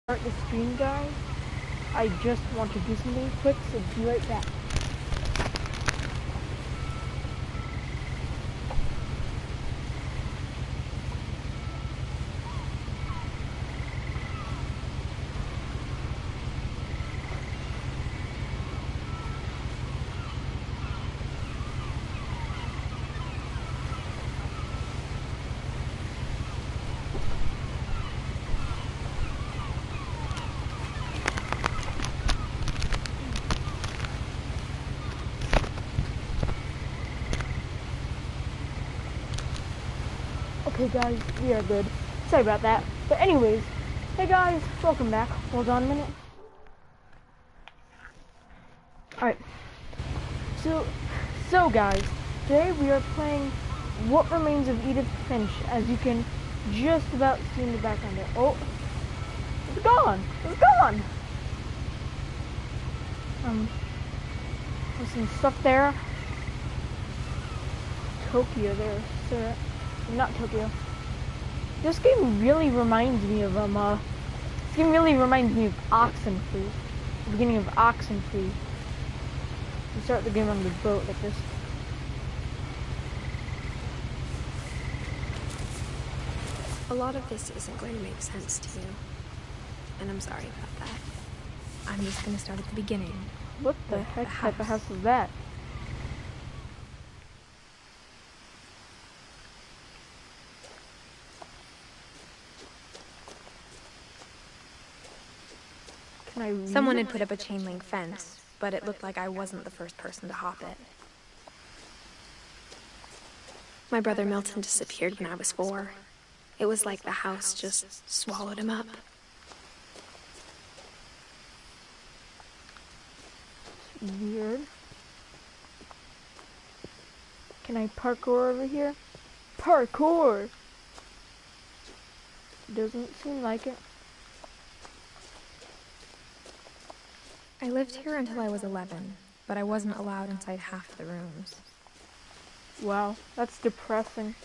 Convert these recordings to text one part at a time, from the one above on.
Start the stream, guys. I just want to do something quick, so be right back. Okay guys, we are good. Sorry about that. But anyways, hey guys, welcome back. Hold on a minute. Alright. So guys, today we are playing What Remains of Edith Finch, as you can just about see in the background there. Oh, it's gone! It's gone! There's some stuff there. Tokyo there, sir. Not Tokyo. This game really reminds me of Oxenfree. The beginning of Oxenfree. You start the game on the boat like this. A lot of this isn't going to make sense to you, and I'm sorry about that. I'm just going to start at the beginning. What the heck type of house is that? Someone had put up a chain link fence, but it looked like I wasn't the first person to hop it. My brother Milton disappeared when I was 4. It was like the house just swallowed him up. Weird. Can I parkour over here? Parkour! Doesn't seem like it. I lived here until I was 11, but I wasn't allowed inside half the rooms. Wow, that's depressing.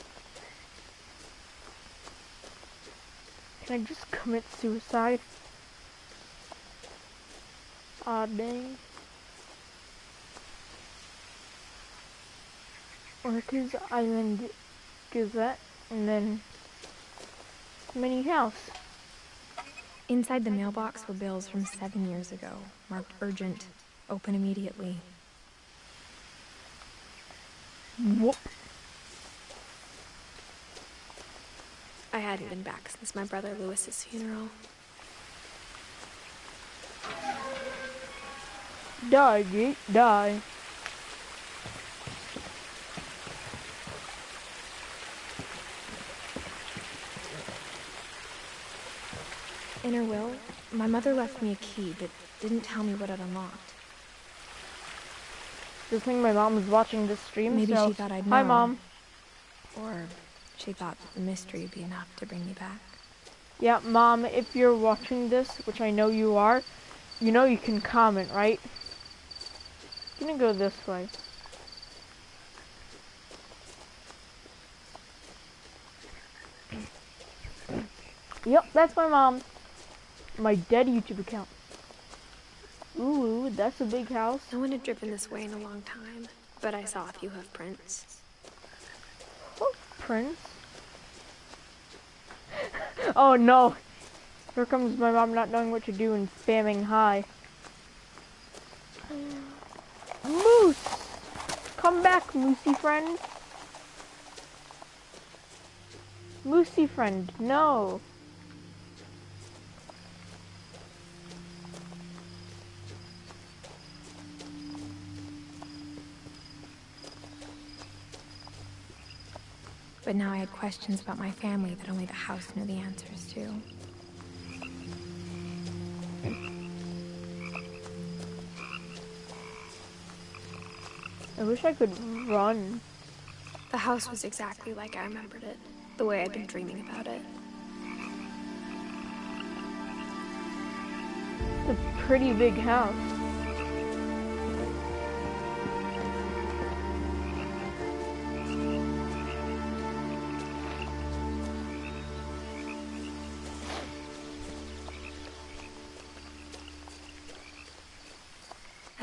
Can I just commit suicide? Aw, dang. Orchids Island Gazette, and then mini house. Inside the mailbox were bills from 7 years ago, marked urgent, open immediately. Whoop. I hadn't been back since my brother Lewis's funeral. Die, gate, die. In her will, my mother left me a key, but didn't tell me what it unlocked. Good thing my mom was watching this stream, Maybe so she thought I'd know. Hi, Mom. Or she thought that the mystery would be enough to bring me back. Yeah, Mom, if you're watching this, which I know you are, you know you can comment, right? I'm gonna go this way. Yep, that's my mom. My dead YouTube account. Ooh, that's a big house. No one had driven this way in a long time, but I saw a few hoof prints. Hoof prints? Oh no! Here comes my mom not knowing what to do and spamming hi. Moose! Come back, Moosey friend. Moosey friend, no. But now I had questions about my family that only the house knew the answers to. I wish I could run. The house was exactly like I remembered it, the way I'd been dreaming about it. It's a pretty big house.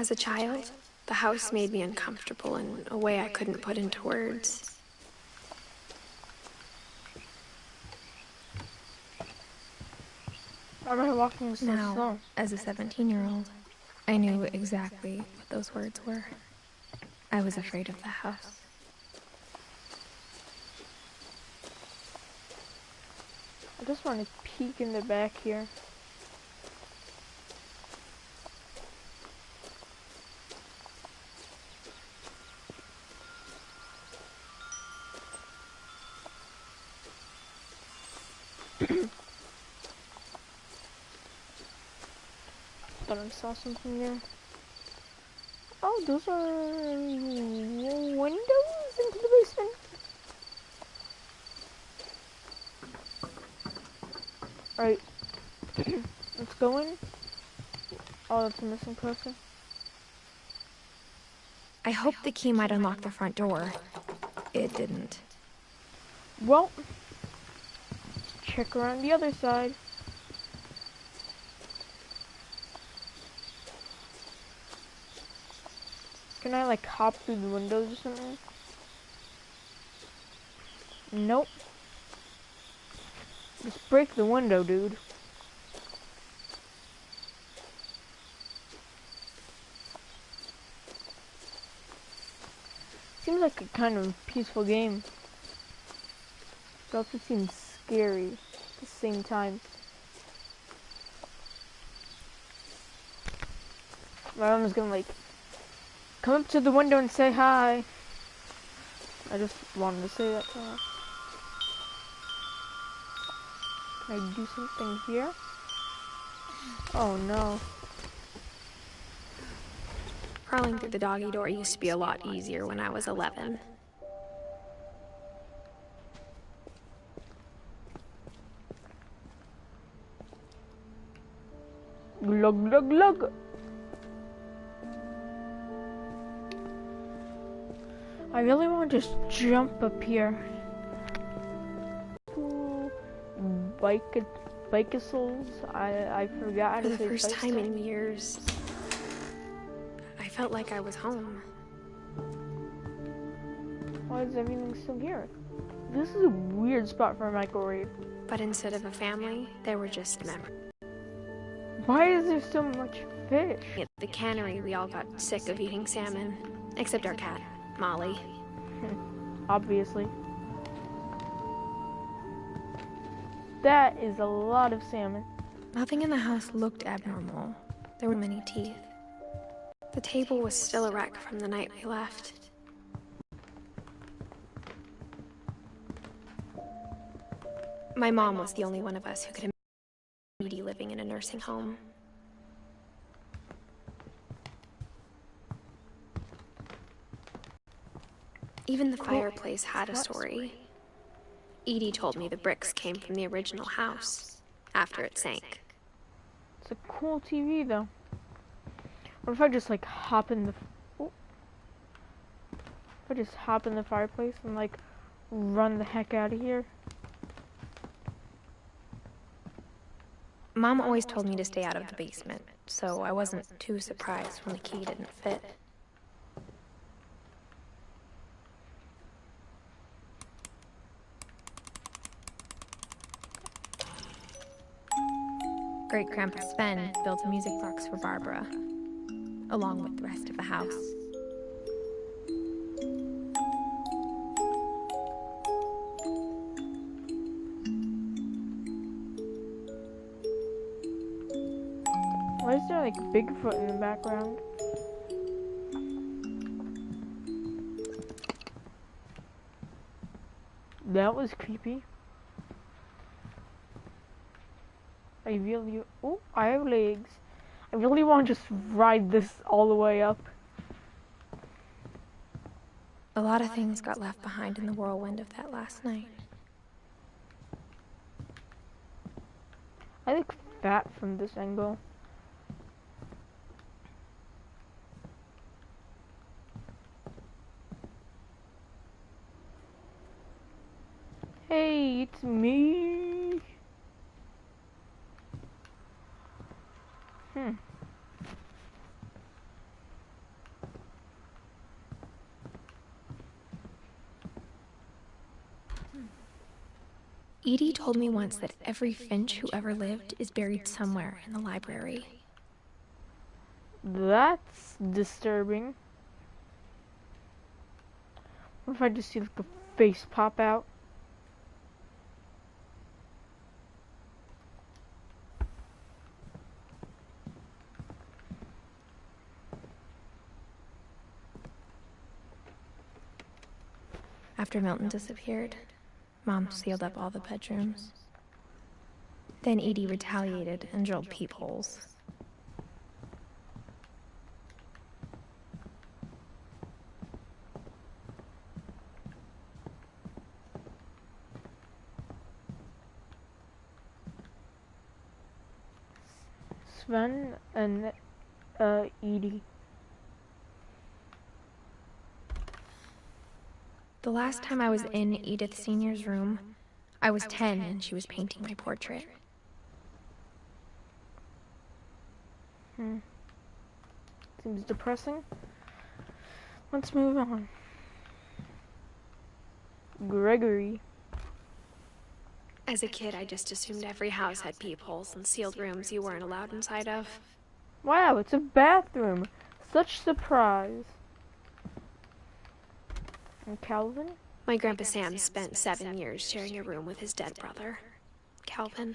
As a child, the house made me uncomfortable in a way I couldn't put into words. Why am I walking so Now, slow? as a 17-year-old, I knew exactly what those words were. I was afraid of the house. I just want to peek in the back here. Thought I saw something there. Oh, those are windows into the basement. Alright. Let's go in. Oh, that's a missing person. I hoped the key might unlock the front door. It didn't. Well, let's check around the other side. Can I like hop through the windows or something? Nope. Just break the window, dude. Seems like a kind of peaceful game. It also seems scary at the same time. My mom is gonna like come up to the window and say hi. I just wanted to say that to her. Can I do something here? Oh no. Crawling through the doggy door used to be a lot easier when I was 11. Glug glug glug. I really want to just jump up here. Bikeicles. I forgot how For to the say first time bicycle. in years, I felt like I was home. Why is everything still here? This is a weird spot for a microwave. But instead of a family, there were just memories. Why is there so much fish? At the cannery, we all got sick of eating salmon. Except our cat, Molly. Obviously. That is a lot of salmon. Nothing in the house looked abnormal. There were many teeth. The table was still a wreck from the night we left. My mom was the only one of us who could imagine Edie living in a nursing home. Even the fireplace had a story. Edie told me the bricks came from the original house, after it sank. It's a cool TV though. What if I just like hop in the... Oh. If I just hop in the fireplace and like run the heck out of here? Mom always told me to stay out of the basement, so I wasn't too surprised when the key didn't fit. Great-Grandpa Sven built a music box for Barbara, along with the rest of the house. Why is there like Bigfoot in the background? That was creepy. Oh, I have legs. I really want to just ride this all the way up. A lot of things got left behind in the whirlwind of that last night. I look fat from this angle. Hey, it's me. Edie told me once that every Finch who ever lived is buried somewhere in the library. That's disturbing. What if I just see like a face pop out? After Milton disappeared, Mom sealed up all the bedrooms. Then Edie retaliated and drilled peepholes. Sven and Edie. The last time I was in Edith Sr.'s room, I was 10 and she was painting my portrait. Seems depressing. Let's move on. Gregory. As a kid, I just assumed every house had peepholes and sealed rooms you weren't allowed inside of. Wow, it's a bathroom. Such surprise. And Calvin? My Grandpa Sam spent 7 years sharing a room with his dead brother, Calvin.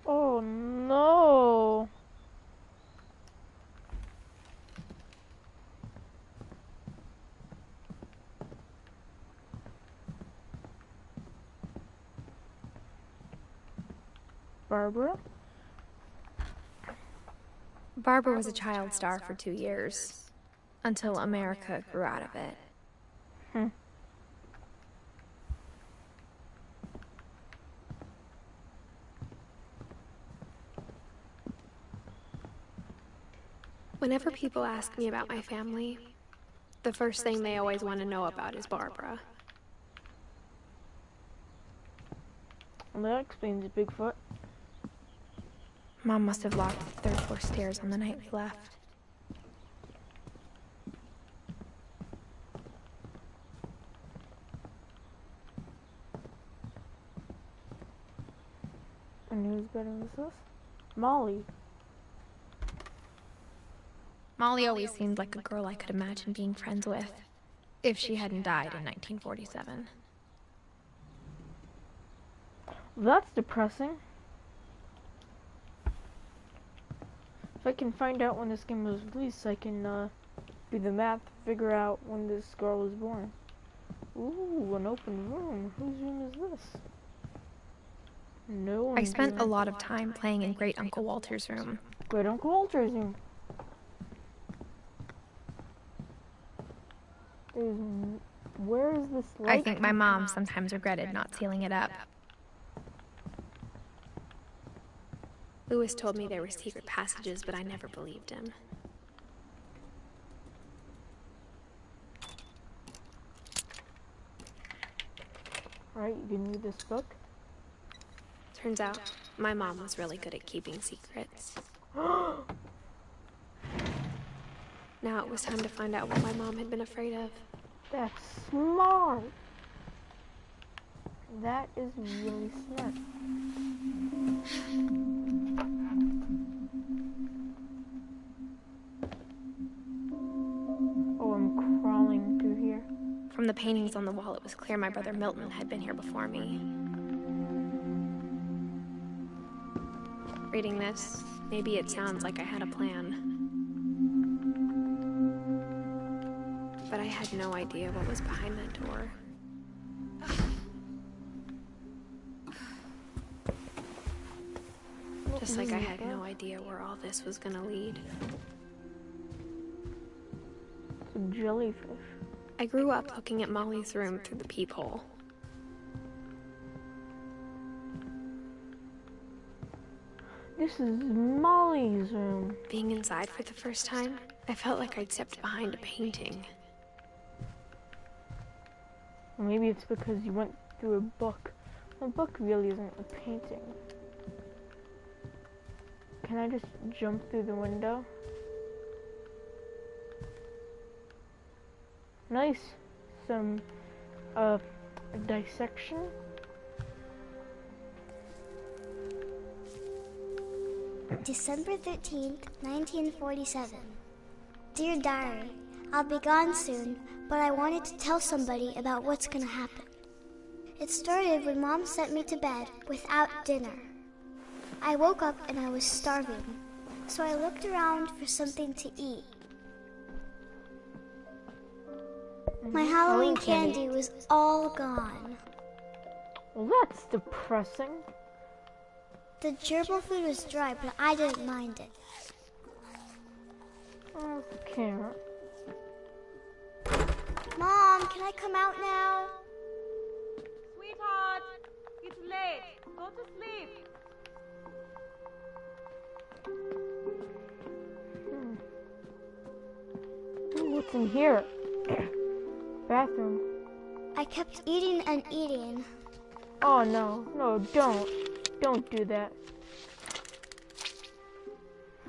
Oh no. Barbara? Barbara was a child star for 2 years, until America grew out of it. Whenever people ask me about my family, the first thing they always want to know about is Barbara. Well, that explains Bigfoot. Mom must have locked the third floor stairs on the night we left. And whose bedroom is this? Molly. Molly always seemed like a girl I could imagine being friends with, if she hadn't died in 1947. That's depressing. If I can find out when this game was released, I can do the math, figure out when this girl was born. Ooh, an open room. Whose room is this? No one. I spent a lot of time playing in Great Uncle Walter's room. Great Uncle Walter's room. Where is this light? I think my mom sometimes regretted not sealing it up. Lewis told me there were secret passages, but I never believed him. Alright, you can read this book. Turns out, my mom was really good at keeping secrets. Now it was time to find out what my mom had been afraid of. That's smart. That is really smart. Oh, I'm crawling through here. From the paintings on the wall, it was clear my brother Milton had been here before me. Reading this, maybe it sounds like I had a plan. But I had no idea what was behind that door. Just like I had no idea where all this was gonna lead. It's a jellyfish. I grew up looking at Molly's room through the peephole. This is Molly's room. Being inside for the first time, I felt like I'd stepped behind a painting. Or maybe it's because you went through a book. A book really isn't a painting. Can I just jump through the window? Nice. Some dissection. December 13th, 1947. Dear Diary, I'll be gone soon, but I wanted to tell somebody about what's gonna happen. It started when Mom sent me to bed without dinner. I woke up and I was starving, so I looked around for something to eat. My Halloween candy was all gone. Well, that's depressing. The gerbil food was dry, but I didn't mind it. Okay. Mom, can I come out now? Sweetheart, it's late. Go to sleep. Ooh, what's in here? Bathroom. I kept eating and eating. Oh no, no, don't. Don't do that.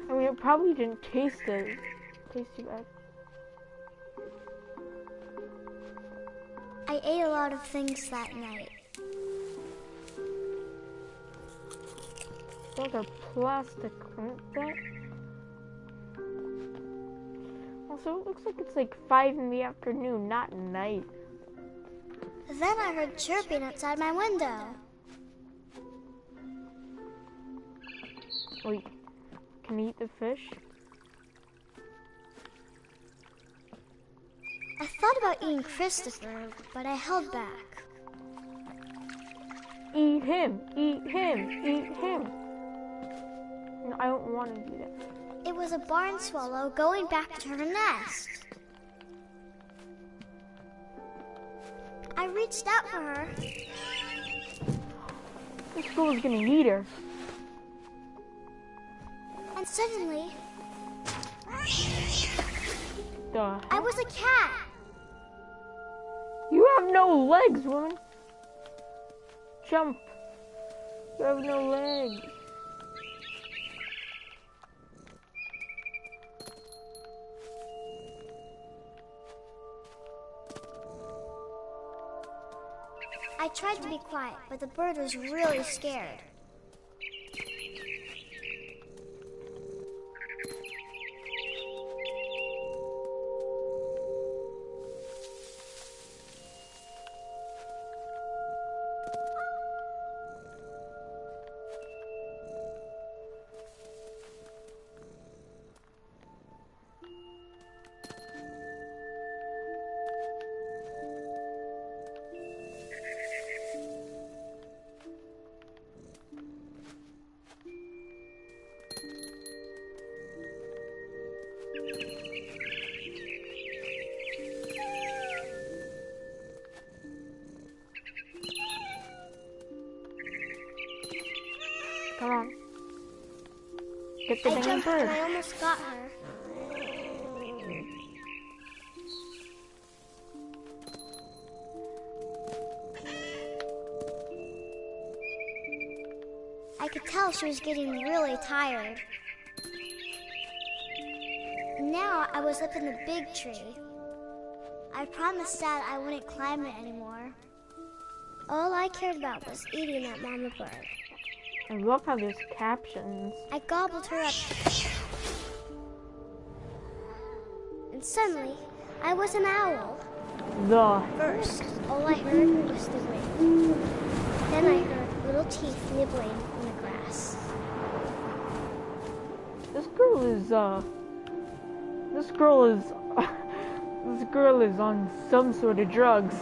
I mean, it probably didn't taste good. Taste too bad. I ate a lot of things that night. Those are plastic, aren't they? Also, it looks like it's like 5 in the afternoon, not night. Then I heard chirping outside my window. Wait, can you eat the fish? I thought about eating Christopher, but I held back. Eat him! Eat him! Eat him! No, I don't want to do that. It was a barn swallow going back to her nest. I reached out for her. This girl's gonna eat her. And suddenly, I was a cat. You have no legs, woman. Jump. You have no legs. I tried to be quiet, but the bird was really scared. Come on. Get the I dang jumped and bird. I almost got her. I could tell she was getting really tired. Now I was up in the big tree. I promised Dad I wouldn't climb it anymore. All I cared about was eating that mama bird. I love how there's captions. I gobbled her up. And suddenly, I was an owl. First, all I heard was the wind. Then I heard little teeth nibbling in the grass. This girl is on some sort of drugs.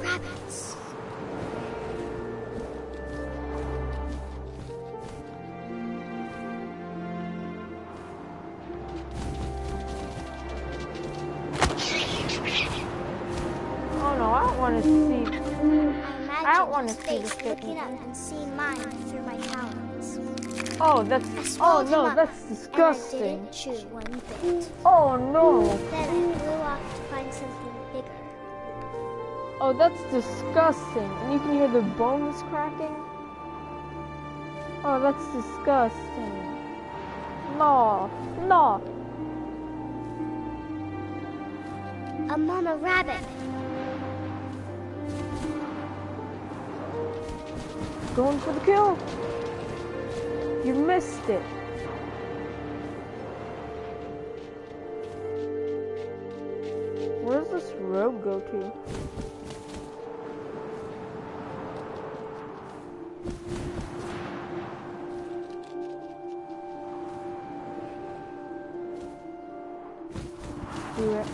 Rabbits. Oh no, I don't want to see. I don't wanna imagined see his this face getting looking up and seeing mine through my talons. Oh, I that's. Oh swallowed him no, up, that's and I disgusting. didn't chew one bit. Oh no. Then I flew off to find something bigger. Oh, that's disgusting. And you can hear the bones cracking. Oh, that's disgusting. No, no. A mama rabbit. going for the kill. You missed it. Where does this road go to? Do it.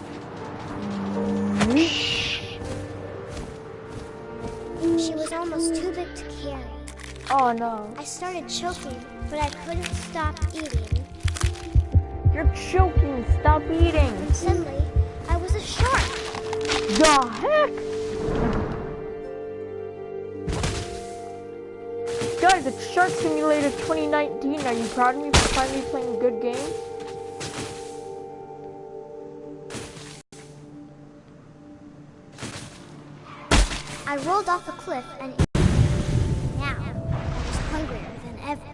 She was almost too big to carry. Oh no. I started choking, but I couldn't stop eating. You're choking. Stop eating. And suddenly, I was a shark. The heck? Guys, it's Shark Simulator 2019. Are you proud of me for finally playing a good game? I rolled off a cliff and now I was hungrier than ever.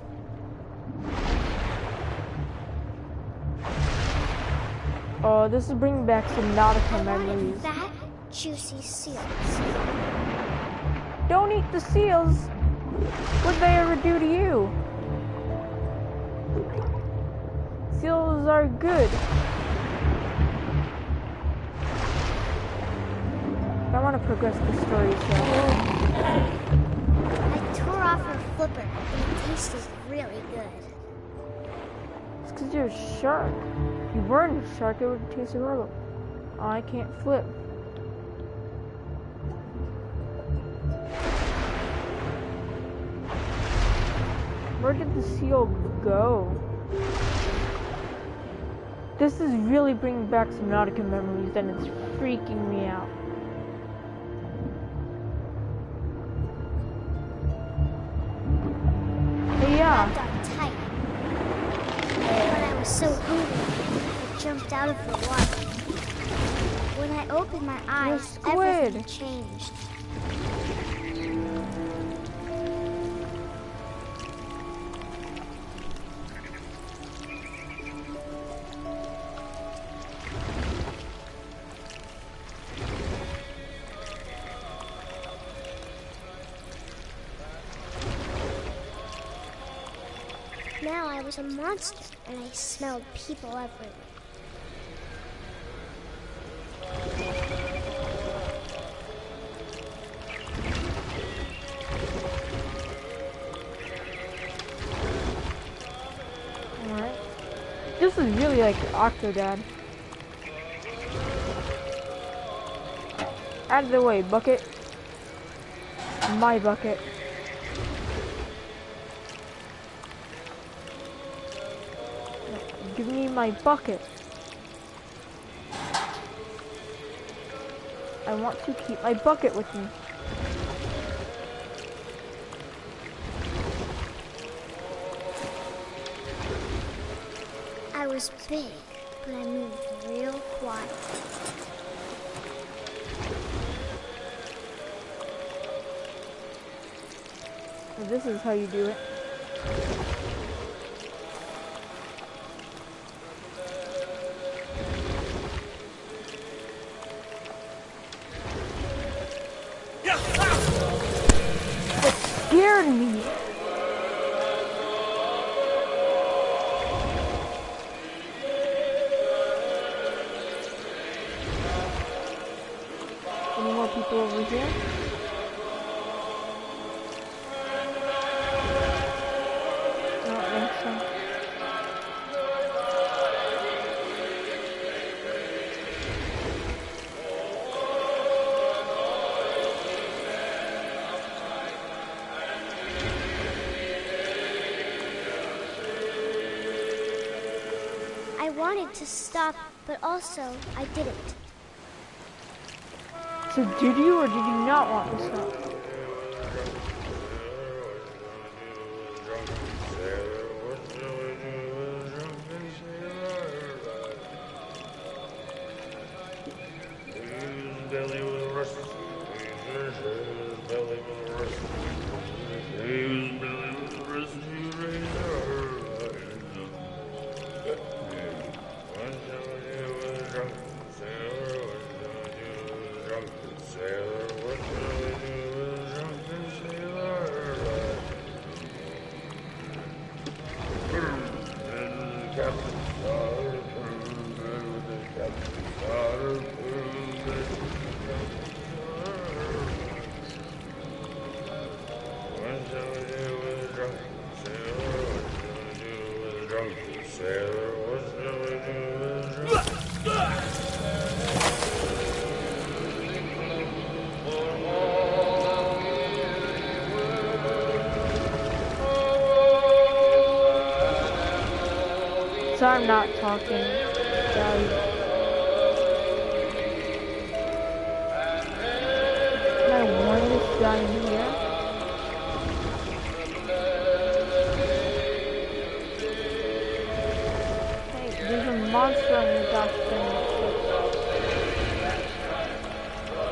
Oh, this is bringing back some Nautica memories. Fat, juicy seals. Don't eat the seals. What'd they ever do to you? Seals are good. I want to progress the story, so. I tore off her flipper and it tasted really good. It's because you're a shark. If you weren't a shark, it would taste horrible. Oh, I can't flip. Where did the seal go? This is really bringing back some Nautica memories and it's freaking me out. Hey, yeah. I got tight. When I was so hungry, I jumped out of the water. When I opened my eyes, everything changed. Now I was a monster, and I smelled people everywhere. Alright. This is really like Octodad. Out of the way, bucket. My bucket. Give me my bucket. I want to keep my bucket with me. I was big, but I moved real quiet. So this is how you do it. It scared me. Any more people over here? I don't think so. I wanted to stop, but also I didn't. So did you or did you not want to stop? So I'm not talking, guys. Can I warn this guy in here? Hey, there's a monster on your gosh dang ship.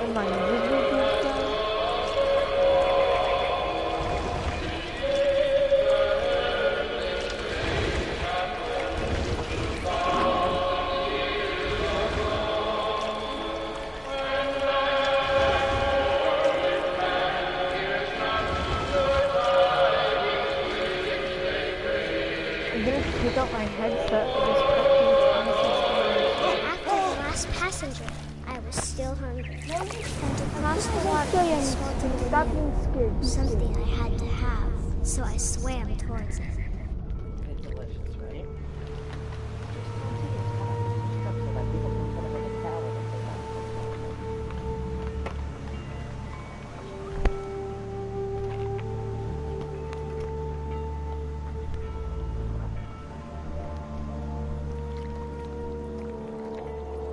Am I invisible to this guy? I'm gonna take out my headset for this After the last passenger, I was still hungry. And across the water, I swallowed Stop being scared. something I had to have, so I swam towards it. It's delicious, right?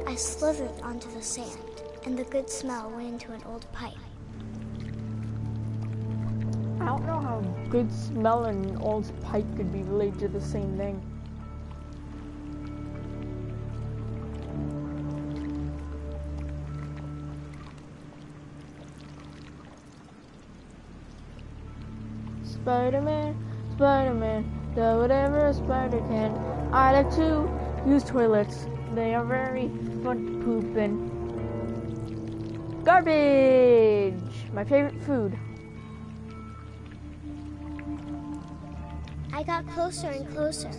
I slithered onto the sand, and the good smell went into an old pipe. I don't know how good smell and an old pipe could be related to the same thing. Spider-Man, Spider-Man, do whatever a spider can. I like to use toilets. They are very fun to poop in. Garbage! My favorite food. I got closer and closer.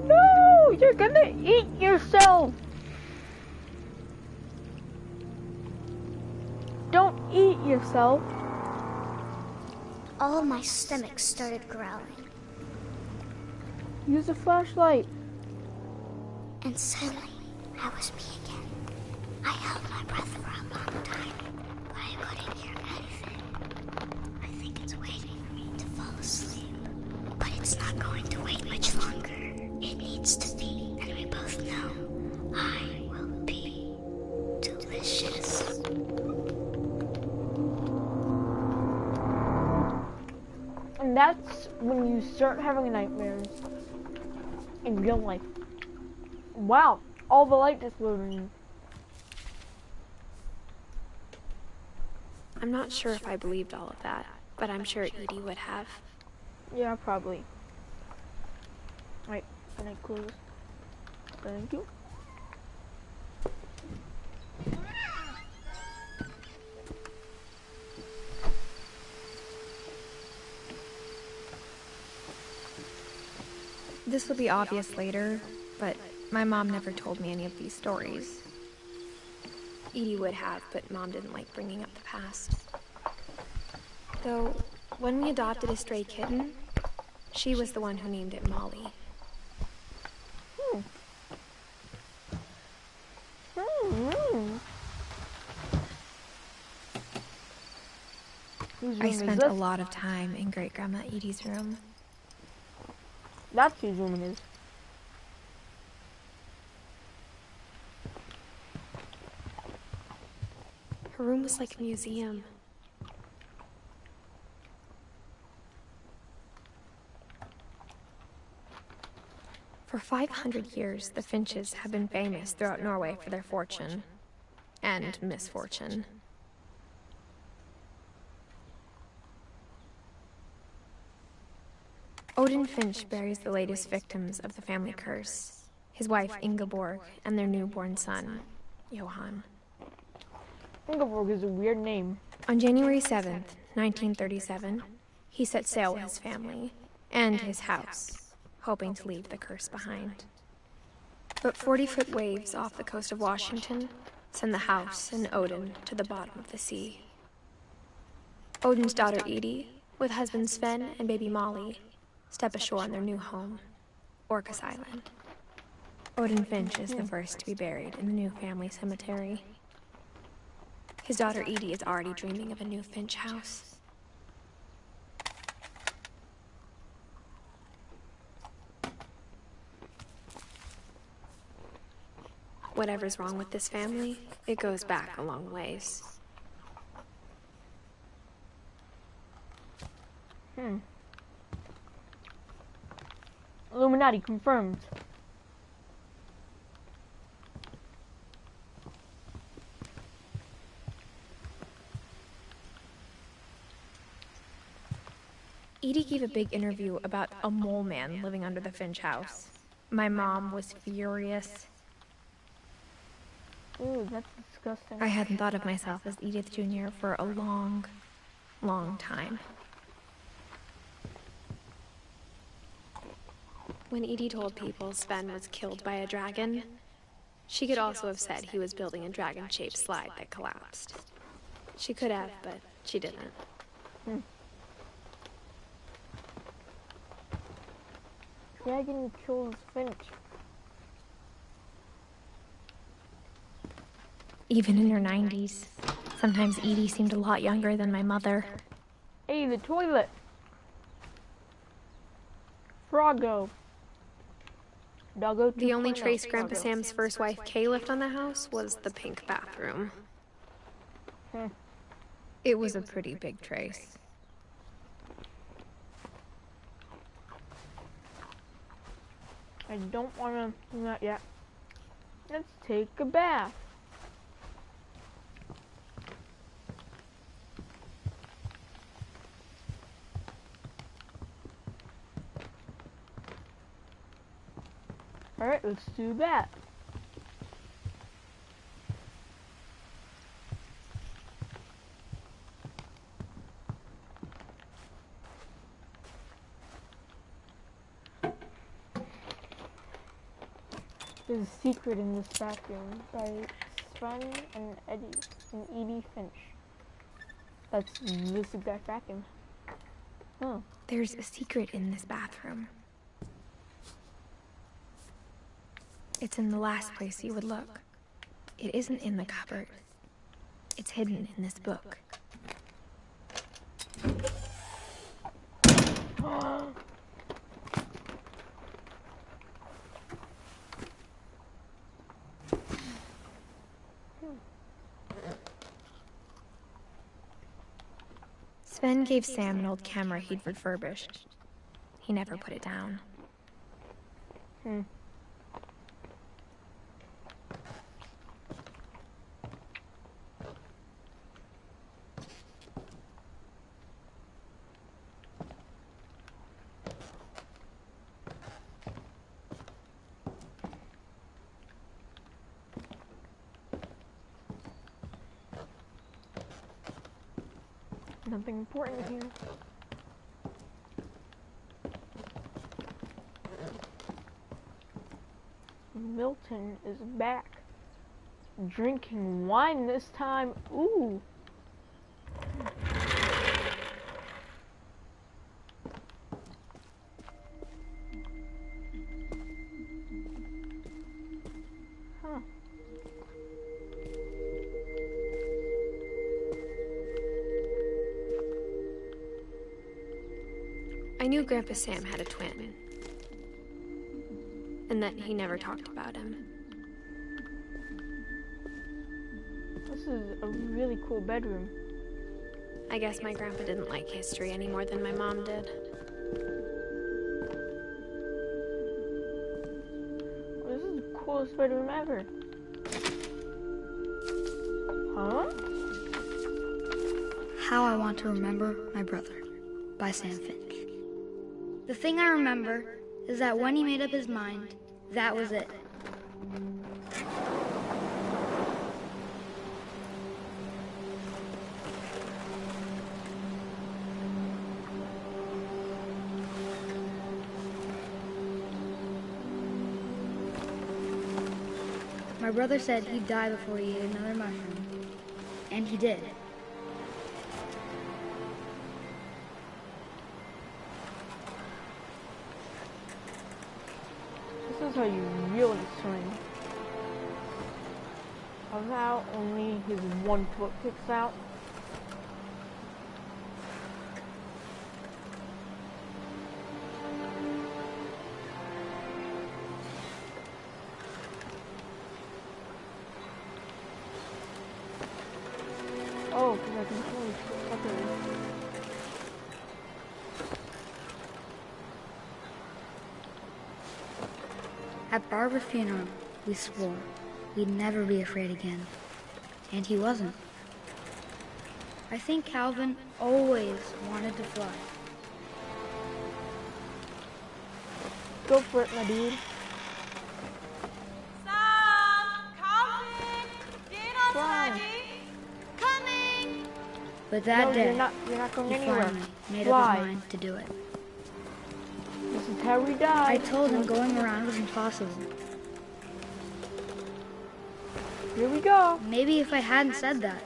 No! You're gonna eat yourself! Don't eat yourself. All of my stomach started growling, Use a flashlight. and suddenly I was me again. I held my breath for a long time, but I couldn't hear anything. I think it's waiting for me to fall asleep, but it's not going to wait much longer. It needs to be, and we both know I will be delicious. And that's when you start having nightmares in real life. Wow, all the light just moving. I'm not sure if I believed all of that, but I'm sure Edie would have. Yeah, probably. Right, can I close? Thank you. This will be obvious later, but my mom never told me any of these stories. Edie would have, but Mom didn't like bringing up the past. Though, when we adopted a stray kitten, she was the one who named it Molly. Whose room I is spent this? a lot of time in Great-Grandma Edie's room. That's whose room it is. Her room was like a museum. For 500 years, the Finches have been famous throughout Norway for their fortune and misfortune. Odin Finch buries the latest victims of the family curse, his wife Ingeborg and their newborn son, Johan. Ingeborg is a weird name. On January 7th, 1937, he set sail with his family and his house, hoping to leave the curse behind. But 40-foot waves off the coast of Washington send the house and Odin to the bottom of the sea. Odin's daughter Edie, with husband Sven and baby Molly, step ashore on their new home, Orcas Island. Odin Finch is the first to be buried in the new family cemetery. His daughter Edie is already dreaming of a new Finch house. Whatever's wrong with this family, it goes back a long ways. Illuminati confirmed. Edie gave a big interview about a mole man living under the Finch house. My mom was furious. Ooh, that's disgusting. I hadn't thought of myself as Edith Jr. for a long, long time. When Edie told people Sven was killed by a dragon, she could also have said he was building a dragon-shaped slide that collapsed. She could have, but she didn't. Dragon kills Finch. Even in her 90s, sometimes Edie seemed a lot younger than my mother. Hey, the toilet. Froggo. Doggo. The only 2.0. trace Grandpa Froggo. Sam's first wife Kay left on the house was the pink bathroom. It was a pretty big trace. I don't want to do that yet. Let's take a bath. Alright, let's do that. There's a secret in this bathroom by Sven and Edie Finch. That's this exact vacuum. Huh. There's a secret in this bathroom. It's in the last place you would look. It isn't in the cupboard. It's hidden in this book. Sven gave Sam an old camera he'd refurbished. He never put it down. Nothing important here. Milton is back. Drinking wine this time. Ooh. Huh. I knew Grandpa Sam had a twin, and that he never talked about him. This is a really cool bedroom. I guess my grandpa didn't like history any more than my mom did. This is the coolest bedroom ever. Huh? How I Want to Remember My Brother by Sam Finch. The thing I remember is that when he made up his mind, that was it. My brother said he'd die before he ate another mushroom. And he did. This is how you really swing. Somehow only his one foot kicks out. Oh, because I can totally separate. At Barbara's funeral, we swore we'd never be afraid again. And he wasn't. I think Calvin always wanted to fly. Go for it, my dude. Sam! Calvin! Dinner's Fly. ready! Coming! But that No, day, you're not going he anywhere. finally made Fly. up his mind to do it. This is how we die. I told him going around was impossible. Here we go. Maybe if I hadn't said that,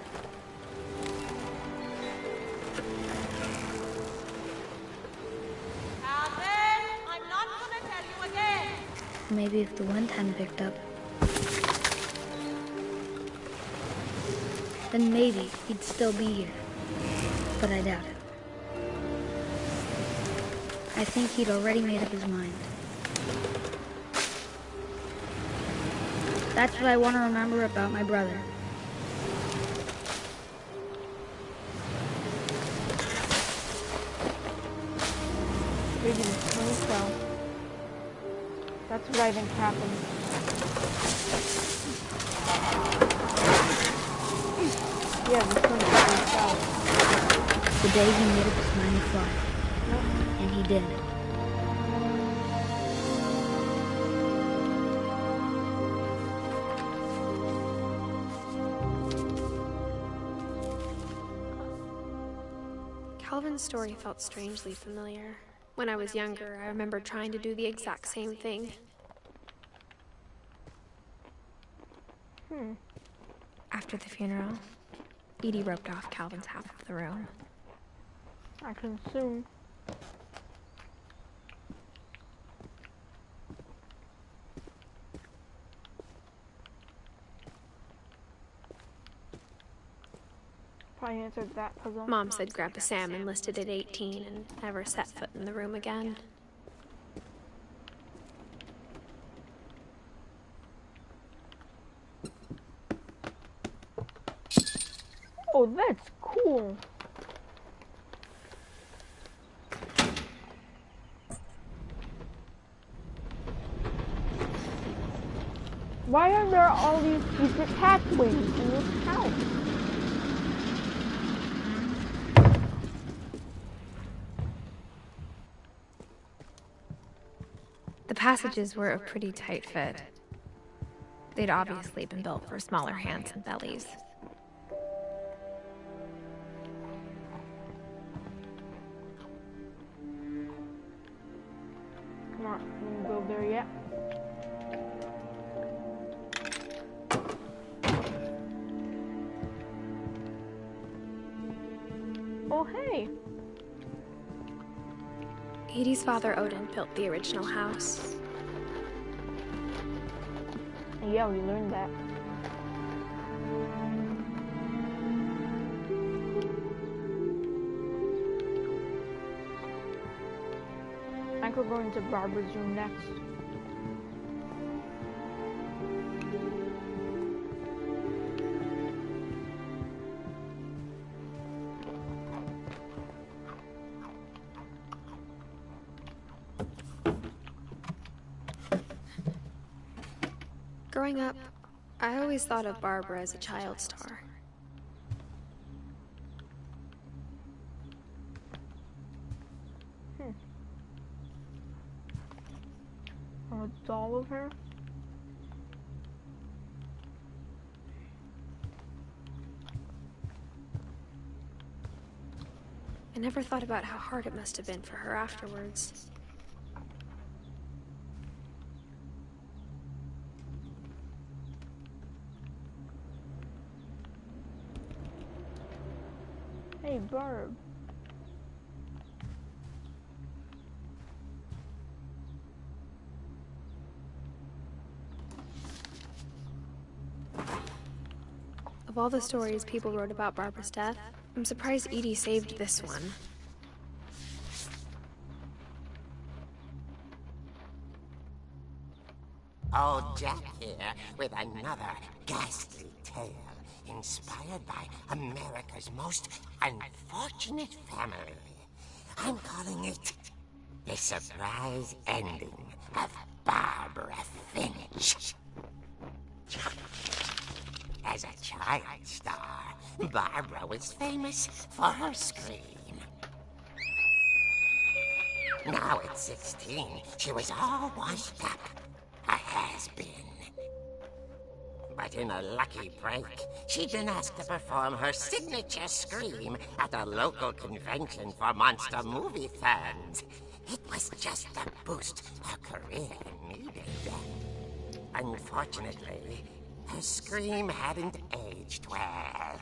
Calvin! I'm not gonna tell you again! maybe if the wind hadn't picked up, then maybe he'd still be here. But I doubt it. I think he'd already made up his mind. That's what I want to remember about my brother. Maybe the sun fell. That's what I think happened. Yeah, the sun finally fell. The day he made up his mind to fly. And he did. Calvin's story felt strangely familiar. When I was younger, I remember trying to do the exact same thing. After the funeral, Edie roped off Calvin's half of the room. I can assume. Probably answered that puzzle. Mom said Grandpa Sam enlisted at 18 and never set foot in the room again. Oh, that's cool. Why are there all these secret pathways in this house? The passages were a pretty tight fit. They'd obviously been built for smaller hands and bellies. Come on, we didn't go there yet. Oh, hey. Edie's father Odin built the original house. Yeah, we learned that. I could go into Barbara's room next. Growing up, I always thought of Barbara as a child star. A doll of her? I never thought about how hard it must have been for her afterwards. Hey, Barb. Of all the stories people wrote about Barbara's death, I'm surprised Edie saved this one. Old Jack here with another ghastly tale inspired by America's most unfortunate family. I'm calling it The Surprise Ending of Barbara Finch. As a child star, Barbara was famous for her scream. Now at 16, she was all washed up. A has-been. But in a lucky break, she'd been asked to perform her signature scream at a local convention for monster movie fans. It was just the boost her career needed. Unfortunately, her scream hadn't aged well.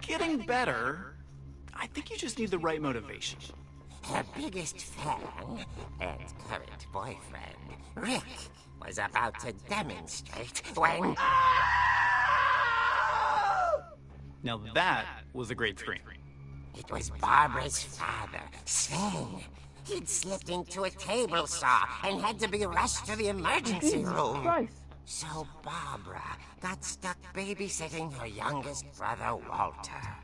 Getting better. I think you just need the right motivation. Her biggest fan and current boyfriend, Rick, was about to demonstrate when... Now that was a great scream. It was Barbara's father, Sven. He'd slipped into a table saw and had to be rushed to the emergency room. Christ. So Barbara got stuck babysitting her youngest brother, Walter.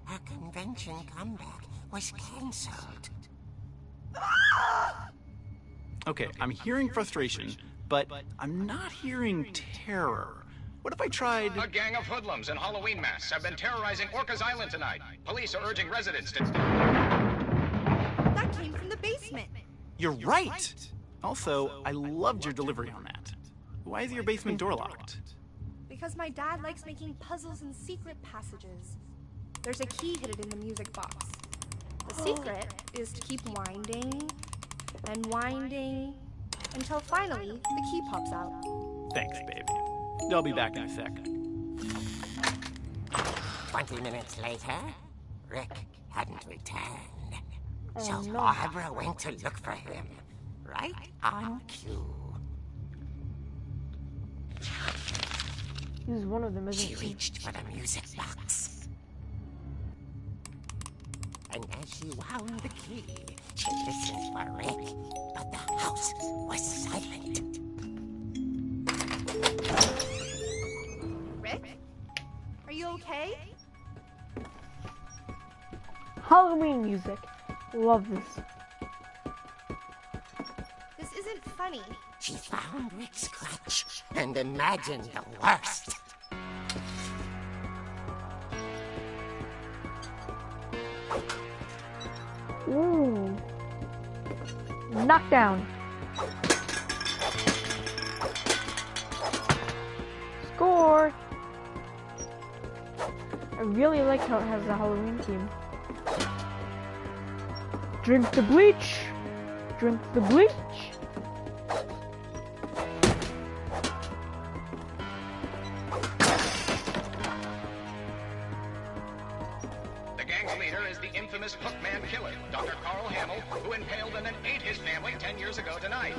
Her convention comeback was cancelled. Okay, I'm hearing frustration, but I'm not hearing terror. What if I tried... A gang of hoodlums in Halloween masks have been terrorizing Orcas Island tonight. Police are urging residents to... That came from the basement. You're right! Also, I loved your delivery on that. Why is your basement door locked? Because my dad likes making puzzles and secret passages. There's a key hidden in the music box. The secret is to keep winding and winding until finally the key pops out. Thanks, baby. I'll be back in a sec. 20 minutes later, Rick hadn't returned. Oh, So no. Barbara went to look for him, right on cue. This is one of them, isn't She she? reached for the music box. And as she wound the key, she listened for Rick, but the house was silent. Rick? Are you okay? Halloween music. Love this. This isn't funny. She found Rick's crutch and imagined the worst. Ooh. Knockdown. Score. I really like how it has the Halloween theme. Drink the bleach. Drink the bleach. The gang's leader is the infamous Hookman killer, Dr. Carl Hamill, who impaled and then ate his family 10 years ago tonight.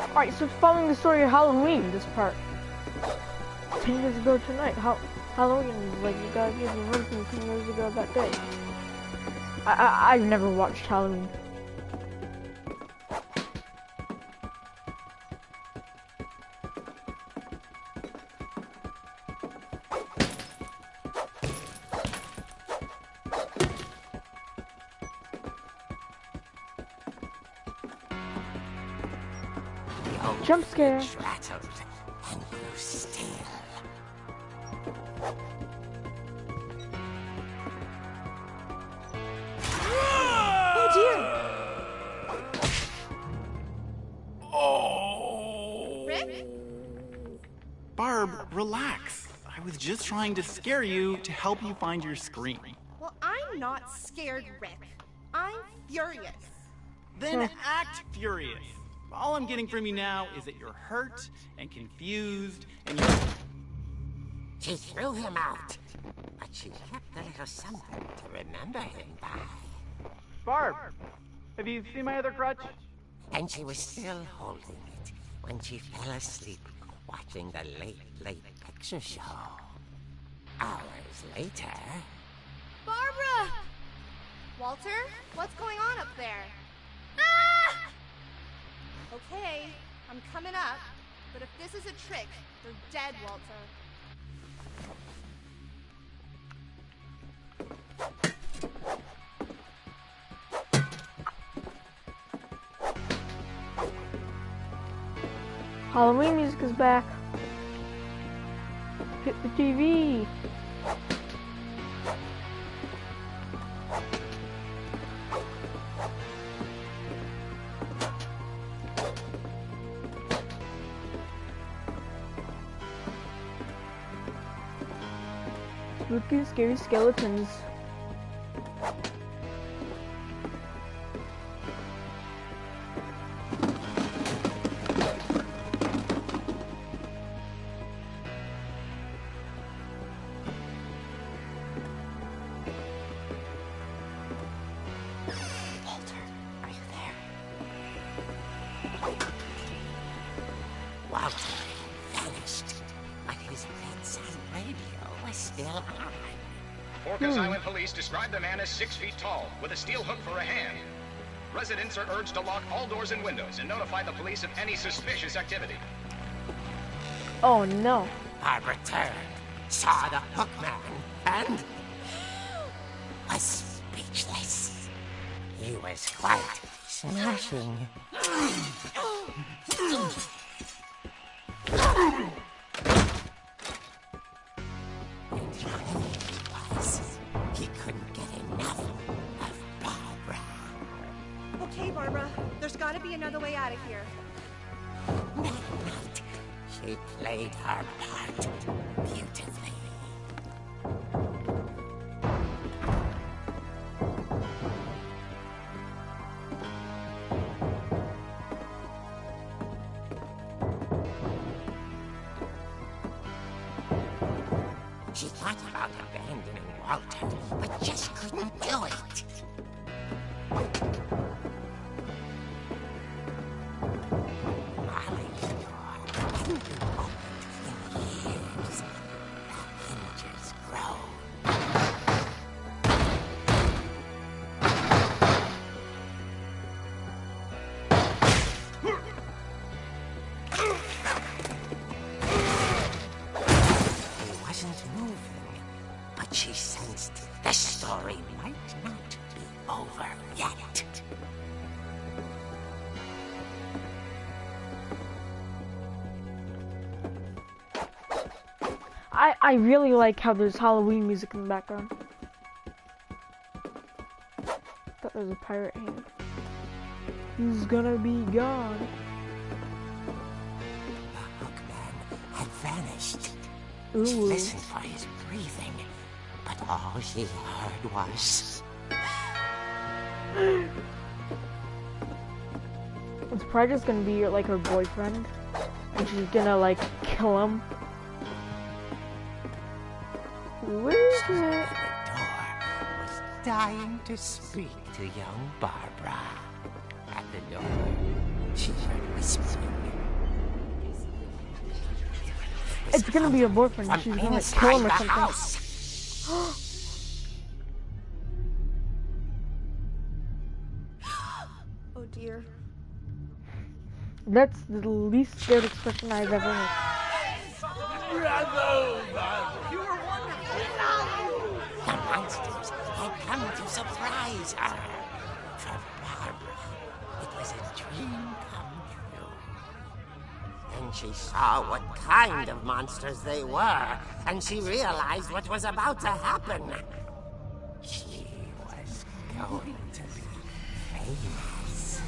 Alright, so it's following the story of Halloween, this part. 10 years ago tonight. Halloween is like, you gotta give a run from 10 years ago that day. I've never watched Halloween. Jump scare. Rattled and grew still. Oh dear. Oh! Rick? Barb, relax. I was just trying to scare you to help you find your scream. Well, I'm not scared, Rick. I'm furious. Then act furious. All I'm getting from you now is that you're hurt and confused and you're... She threw him out, but she kept a little something to remember him by. Barb, have you seen my other crutch? And she was still holding it when she fell asleep watching the late picture show. Hours later... Barbara! Walter, what's going on up there? Ah! Okay, I'm coming up, but if this is a trick, they're dead, Walter. Halloween music is back. Hit the TV. Spooky, scary skeletons. Walter vanished, but his bedside radio was still on. Orcas Island police describe the man as 6 feet tall, with a steel hook for a hand. Residents are urged to lock all doors and windows and notify the police of any suspicious activity. Oh no. Barbara turned, saw the hook man, and was speechless. He was quite smashing. He couldn't get enough of Barbara. Okay, Barbara, there's gotta be another way out of here. That night, she played her part beautifully. She thought about abandoning Walter, but just couldn't do it. Molly's door hadn't been opened in years. The hinges groaned. He wasn't moving, but she sensed the story might not be over yet. I really like how there's Halloween music in the background. Thought there was a pirate hand. Who's gonna be gone? The hookman had vanished. Ooh. She listened for his breathing, but all she heard was... It's probably just gonna be like her boyfriend, and she's gonna like kill him. Who is The it? door was dying to speak to young Barbara. At the door, she heard whispering. It's gonna be her boyfriend. From She's gonna like inside kill him or the something. house. Oh dear. That's the least scared expression I've ever heard. The monsters had come to surprise her. For Barbara, it was a dream come true. Then she saw what kind of monsters they were, and she realized what was about to happen. She was going to be famous.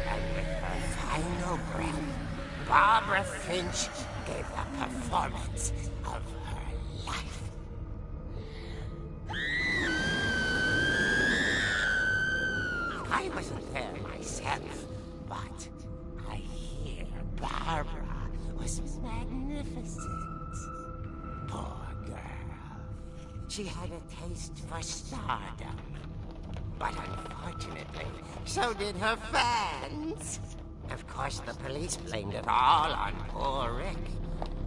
And with her final breath, Barbara Finch gave the performance of her life. I wasn't there myself, but I hear Barbara was magnificent. Poor She had a taste for stardom. But unfortunately, so did her fans. Of course, the police blamed it all on poor Rick,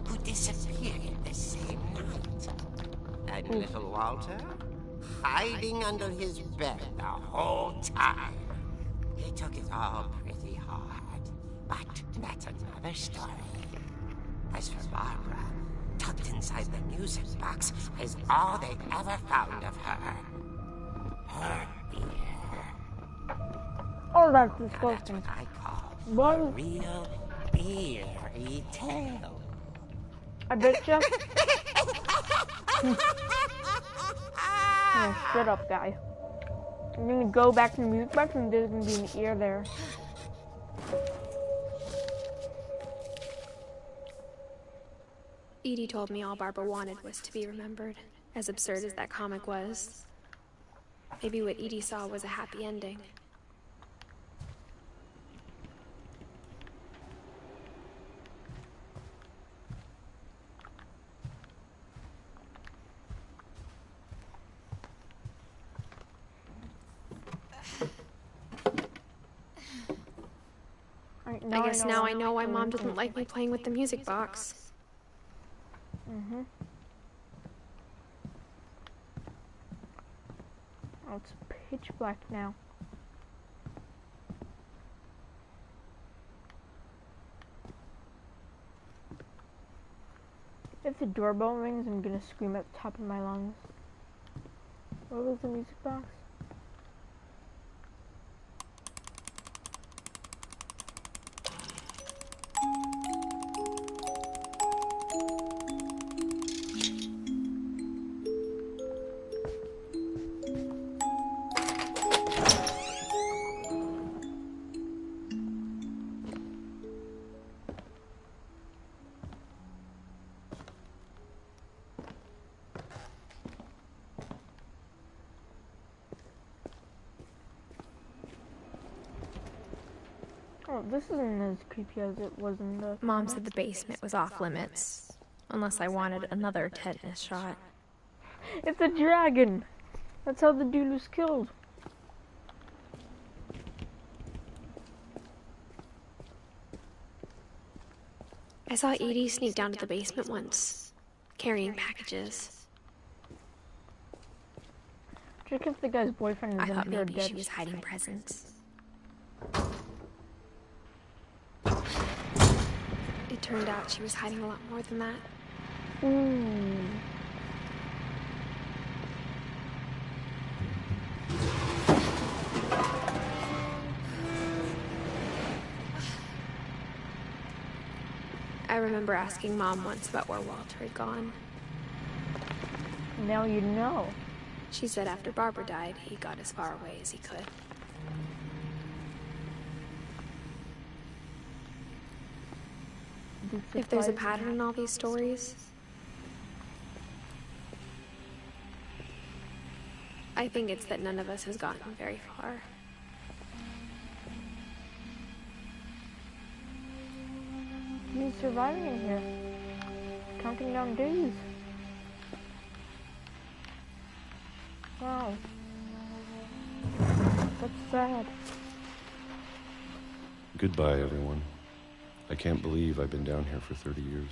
who disappeared the same night. And little Walter, hiding under his bed the whole time. He took it all pretty hard, but that's another story. As for Barbara, tucked inside the music box is all they ever found of her. Her ear. Oh, that's Now, disgusting. that's what I call What? a real eerie tale. I bet you. Oh, shut up, guy. I'm gonna go back to the music box and there's gonna be an ear there. Edie told me all Barbara wanted was to be remembered, as absurd as that comic was. Maybe what Edie saw was a happy ending. I guess now I know why Mom didn't like me playing with the music box. Mm-hmm. Oh, it's pitch black now. If the doorbell rings, I'm gonna scream at the top of my lungs. What was the music box? Oh, this isn't as creepy as it was in the... Mom said the basement was off limits, unless I wanted another tetanus shot. It's a dragon! That's how the dude was killed. I saw Edie sneak down to the basement once, carrying packages. Check if the guy's boyfriend is I thought in here maybe dead. she was hiding presents. It turned out she was hiding a lot more than that. Ooh. I remember asking Mom once about where Walter had gone. Now you know. She said after Barbara died, he got as far away as he could. If there's a pattern in all these stories, I think it's that none of us has gotten very far. He's surviving in here. Counting down days. Wow. That's sad. Goodbye, everyone. I can't believe I've been down here for 30 years.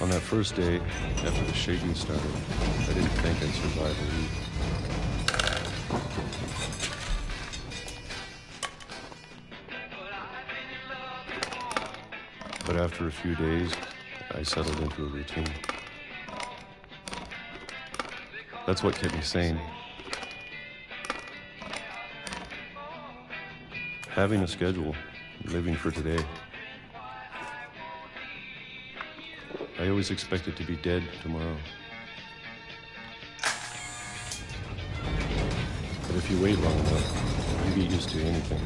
On that first day, after the shaking started, I didn't think I'd survive a week. But after a few days, I settled into a routine. That's what kept me sane. Having a schedule, living for today. I always expected to be dead tomorrow. But if you wait long enough, you get used to anything.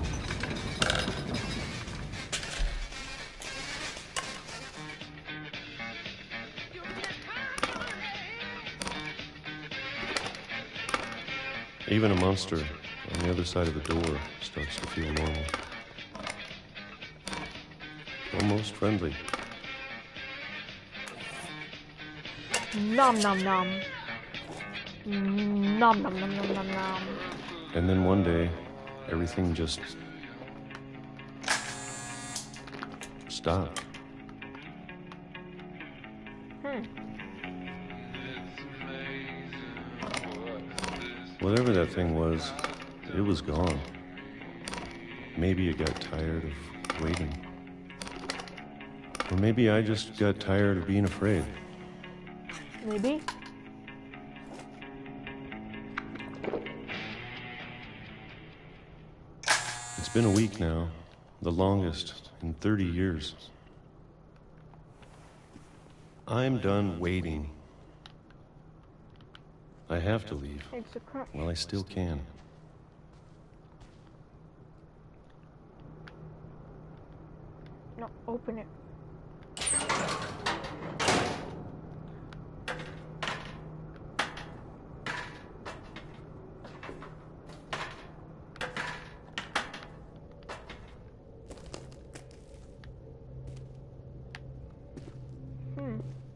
Even a monster on the other side of the door starts to feel normal. Almost friendly. Nom nom nom. Nom nom nom nom nom nom. And then one day, everything just stopped. Whatever that thing was, it was gone. Maybe it got tired of waiting. Or maybe I just got tired of being afraid. Maybe. It's been a week now, the longest in 30 years. I'm done waiting. I have to leave. Well, I still can. No, open it.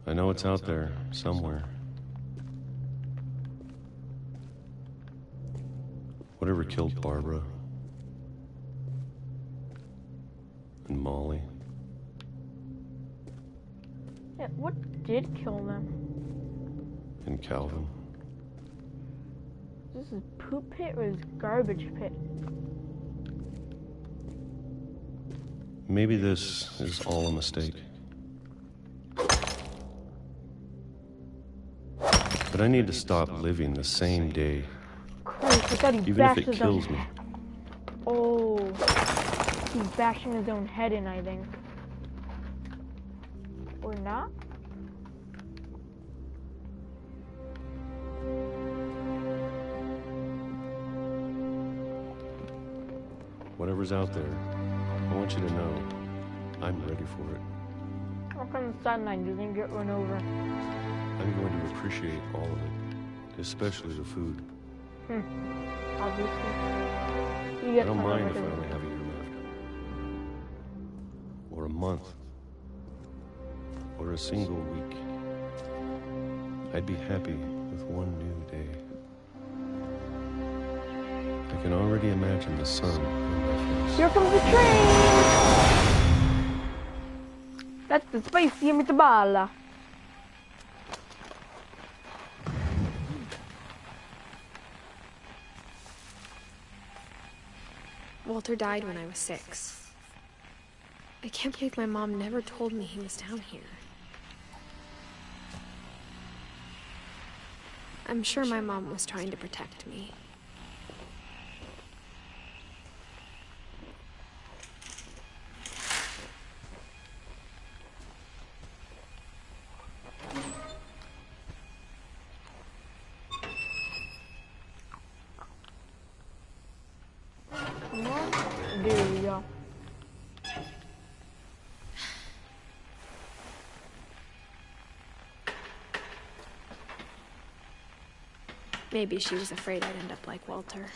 I know it's out there, somewhere. Whatever killed Barbara and Molly. Yeah, what did kill them? And Calvin. Is this a poop pit or is garbage pit? Maybe this is all a mistake. But I need to stop living the same day. Christ, I thought he even bashed if it his kills own... me. Oh, he's bashing his own head in, I think. Or not? Whatever's out there, I want you to know I'm ready for it. How come the sunlight doesn't get run over? I'm going to appreciate all of it, especially the food. Obviously. You I get don't some mind of if I it. only have a year left. Or a month. Or a single week. I'd be happy with one new day. I can already imagine the sun on my face. Here comes the train! That's the spicy meatball. Walter died when I was 6. I can't believe my mom never told me he was down here. I'm sure my mom was trying to protect me. There we go. Maybe she was afraid I'd end up like Walter.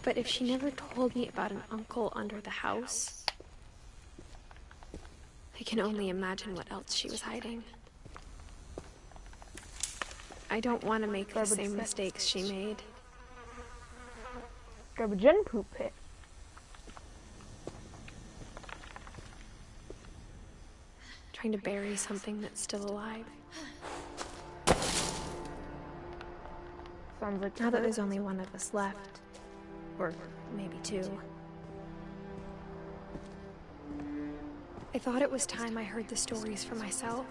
But if she never told me about an uncle under the house, I can only imagine what else she was hiding. I don't want to make the same mistakes she made. Garbage and poop pit. Trying to bury something that's still alive. Sounds like Now that there's only one of us left, or maybe 2, I thought it was time I heard the stories for myself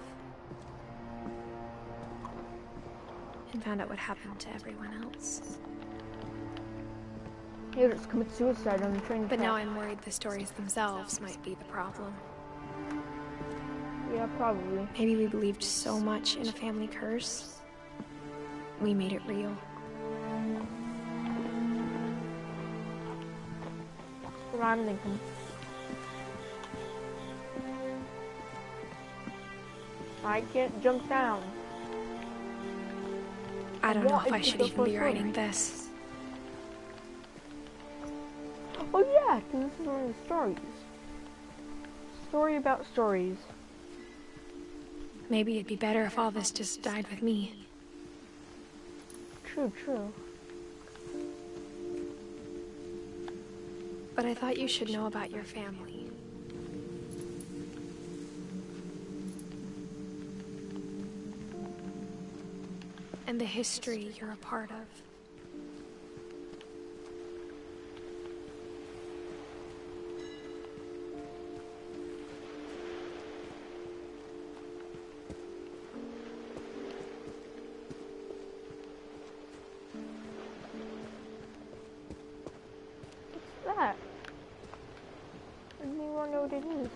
and found out what happened to everyone else. He just commit suicide on the train. But now I'm worried the stories themselves might be the problem. Yeah, probably. Maybe we believed so much in a family curse, we made it real. That's what I'm thinking. I can't jump down. I don't know if I should even be writing this. Oh yeah, 'cause this is one of the stories. story about stories. Maybe it'd be better if all this just died with me. True, true. But I thought you should know about your family. And the history you're a part of. What's that? I don't even want to know what it is.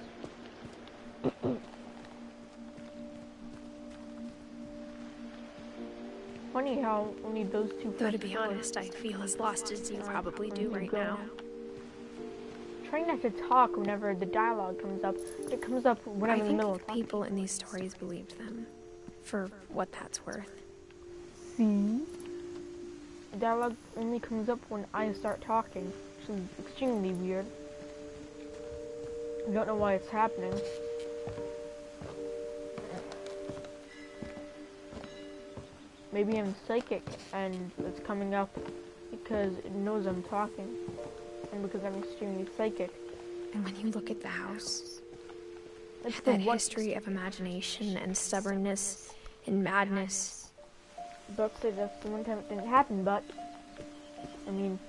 Funny how only those two. Though to be honest, I feel as lost as you probably do right now. Trying not to talk whenever the dialogue comes up. It comes up when I'm in the middle of talking. People in these stories believed them, for what that's worth. See? The dialogue only comes up when I start talking, which is extremely weird. I don't know why it's happening. Maybe I'm psychic and it's coming up because it knows I'm talking. And because I'm extremely psychic. And when you look at the house, That's that history of imagination and stubbornness and madness. Buck said that's the one time it didn't happen, but I mean,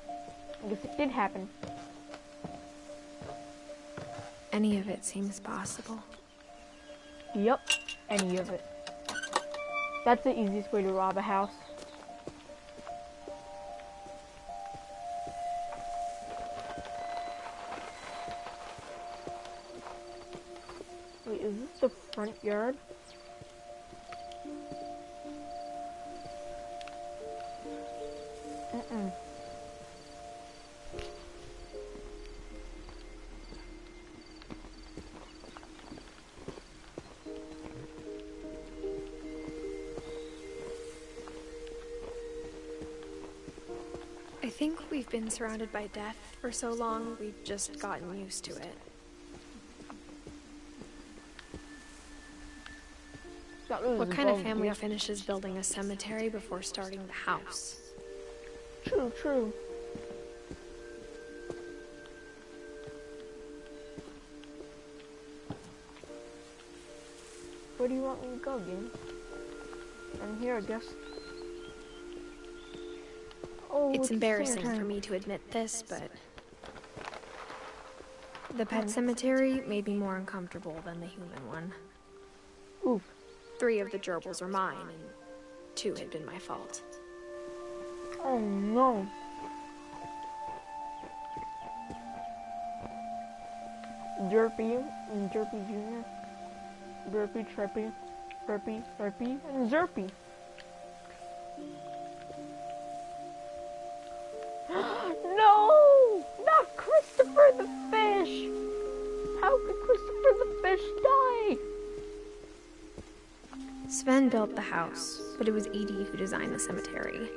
I guess it did happen. Any of it seems possible. Yup, any of it. That's the easiest way to rob a house. Wait, is this the front yard? Mm-mm. I think we've been surrounded by death for so long, we've just gotten used to it. What kind of family finishes building a cemetery before starting the house? True, true. Where do you want me to go, game? I'm here, I guess. Oh, It's embarrassing for me to admit this, but the pet cemetery made me more uncomfortable than the human one. Oof. 3 of the gerbils were mine, and 2 had been my fault. Oh no. Derpy and Derpy Jr. Burpy, Trippy, Burpy, Burpy, and Zerpy. No! Not Christopher the fish! How could Christopher the fish die? Sven built the house, but it was Edie who designed the cemetery.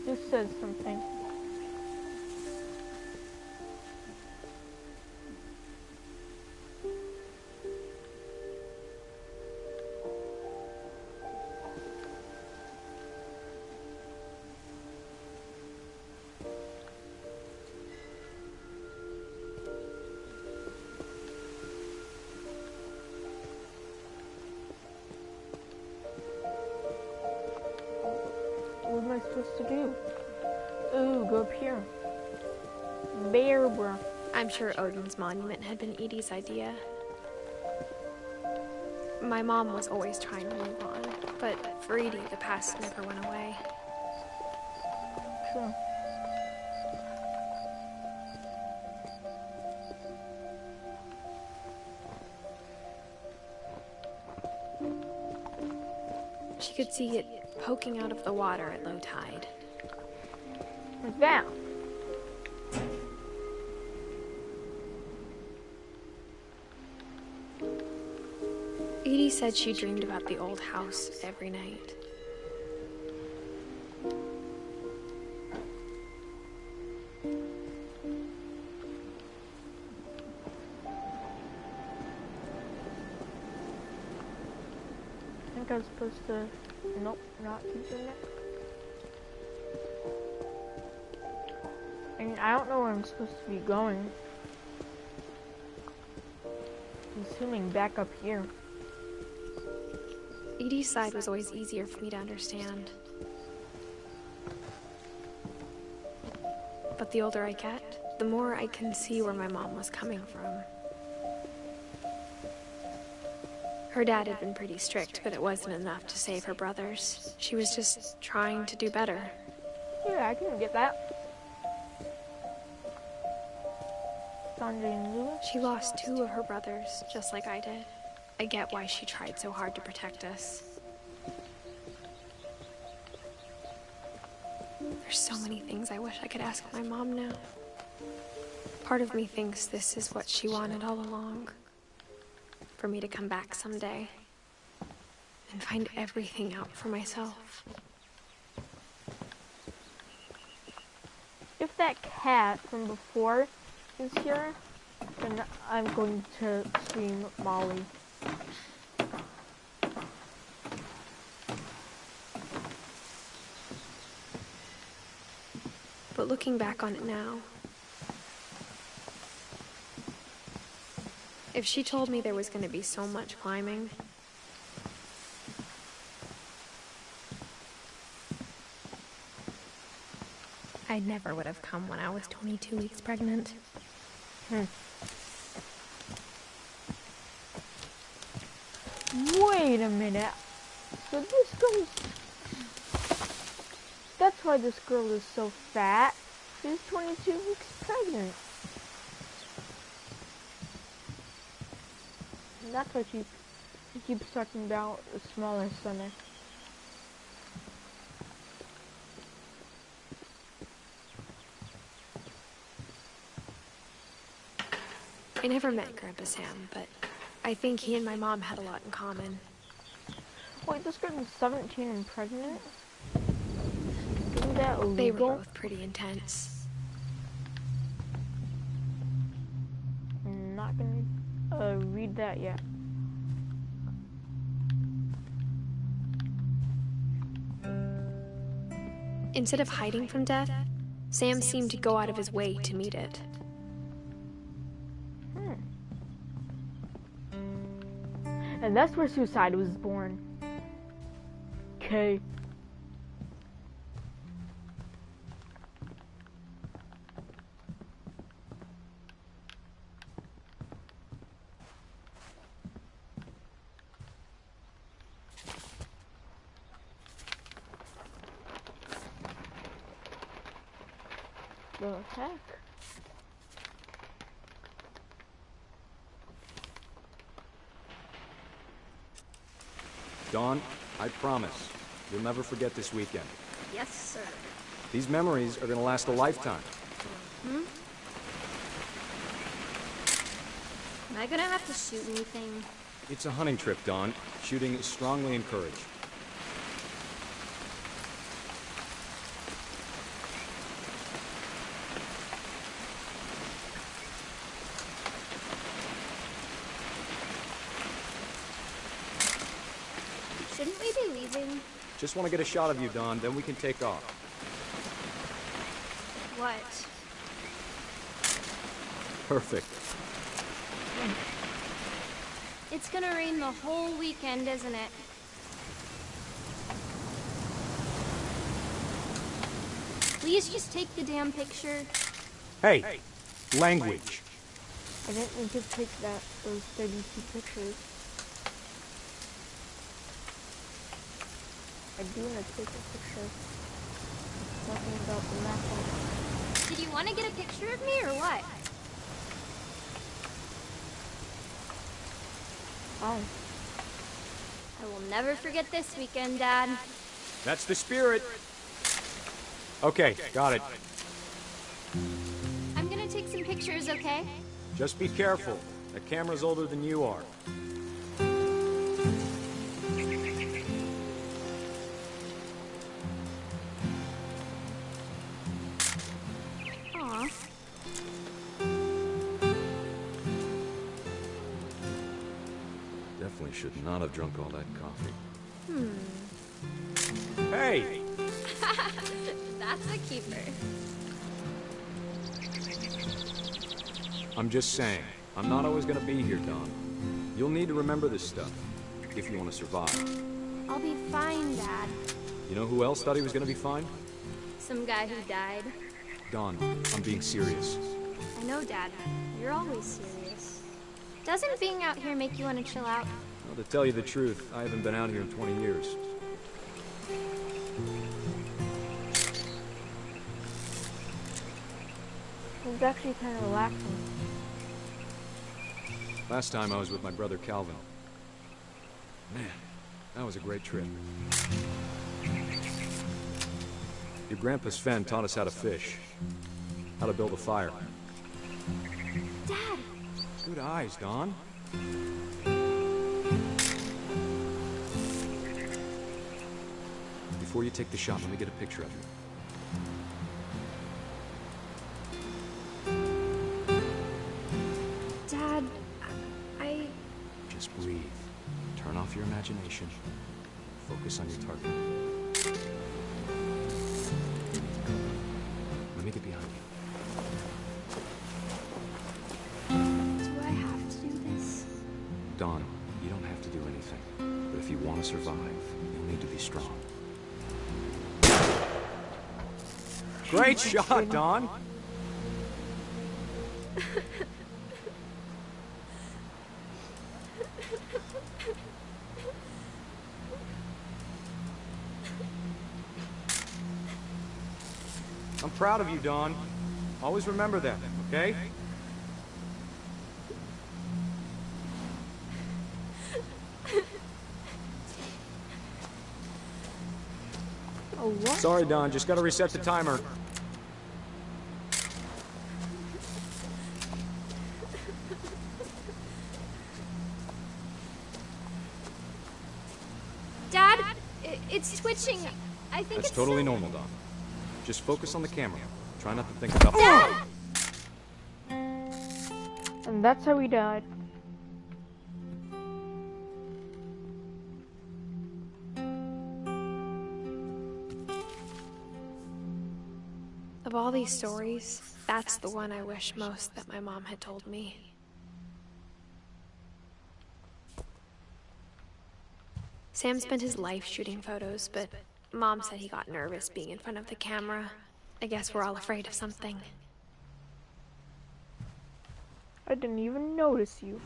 This says something. What am I supposed to do? Ooh, go up here. Bear bro. I'm sure Odin's monument had been Edie's idea. My mom was always trying to move on, but for Edie, the past never went away. True. She could see it poking out of the water at low tide. What's that? Edie said she dreamed about the old house every night. I think I was supposed to... Nope, not keeping it. And I don't know where I'm supposed to be going. I'm assuming back up here. Edie's side was always easier for me to understand. But the older I get, the more I can see where my mom was coming from. Her dad had been pretty strict, but it wasn't enough to save her brothers. She was just trying to do better. Yeah, I can get that. Sanjay and Lewis. She lost 2 of her brothers, just like I did. I get why she tried so hard to protect us. There's so many things I wish I could ask my mom now. Part of me thinks this is what she wanted all along. For me to come back someday and find everything out for myself. If that cat from before is here, then I'm going to scream Molly. But looking back on it now, if she told me there was going to be so much climbing, I never would have come when I was 22 weeks pregnant. Wait a minute. So this girl's... That's why this girl is so fat. She's 22 weeks pregnant. And that's why she keeps talking about a smaller stomach. I never met Grandpa Sam, but I think he and my mom had a lot in common. Wait, this girl is 17 and pregnant? Isn't that illegal? They were both pretty intense. I'm not gonna read that yet. Instead of hiding from death, Sam seemed to go out of his way to meet it. And that's where suicide was born. Okay. The heck? Dawn, I promise, you'll never forget this weekend. Yes, sir. These memories are gonna last a lifetime. Am I gonna have to shoot anything? It's a hunting trip, Dawn. Shooting is strongly encouraged. Shouldn't we be leaving? Just want to get a shot of you, Dawn, then we can take off. What? Perfect. It's gonna rain the whole weekend, isn't it? Please just take the damn picture. Hey! Language! I didn't need to take those 32 pictures. I do want to take a picture. Talking about the map. Did you want to get a picture of me or what? Oh. I will never forget this weekend, Dad. That's the spirit! Okay, got it. I'm gonna take some pictures, okay? Just be careful. The camera's older than you are. should not have drunk all that coffee. Hey! That's a keeper. I'm just saying, I'm not always gonna be here, Dawn. You'll need to remember this stuff, if you want to survive. I'll be fine, Dad. You know who else thought he was gonna be fine? Some guy who died. Dawn, I'm being serious. I know, Dad. You're always serious. Doesn't being out here make you want to chill out? Well, to tell you the truth, I haven't been out here in 20 years. It's actually kind of relaxing. Last time I was with my brother Calvin. Man, that was a great trip. Your grandpa Sven taught us how to fish, how to build a fire. Dad! Good eyes, Dawn. Before you take the shot, let me get a picture of you. Dad, Just breathe. Turn off your imagination. Focus on your target. Let me get behind you. do I have to do this? Dawn, you don't have to do anything. But if you want to survive, you'll need to be strong. Great shot, Dawn! I'm proud of you, Dawn. Always remember that, okay? Oh, what? Sorry, Dawn. Just gotta reset the timer. Dad, it's twitching. I think That's it's totally normal, Dawn. Just focus on the camera. Try not to think about... Dad! And that's how he died. Of all these stories, that's the one I wish most that my mom had told me. Sam spent his life shooting photos, but Mom said he got nervous being in front of the camera. I guess we're all afraid of something. I didn't even notice you.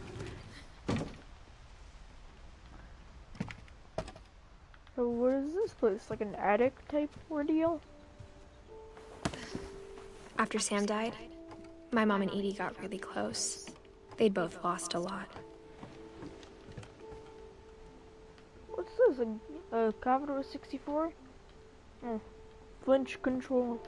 So what is this place? Like an attic type ordeal? After Sam died, my mom and Edie got really close. They'd both lost a lot. What's this? A Commodore 64? Oh, Finch control.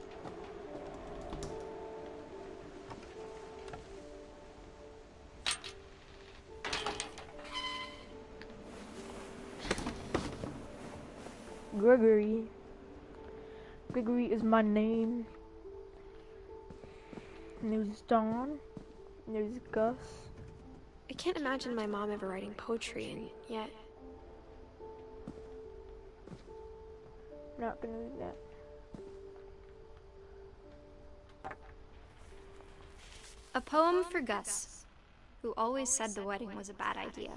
Gregory. Gregory is my name. And there's Dawn. And there's Gus. I can't imagine my mom ever writing poetry, and yet... Not gonna do that. A poem for Gus, who always said the wedding was a bad idea.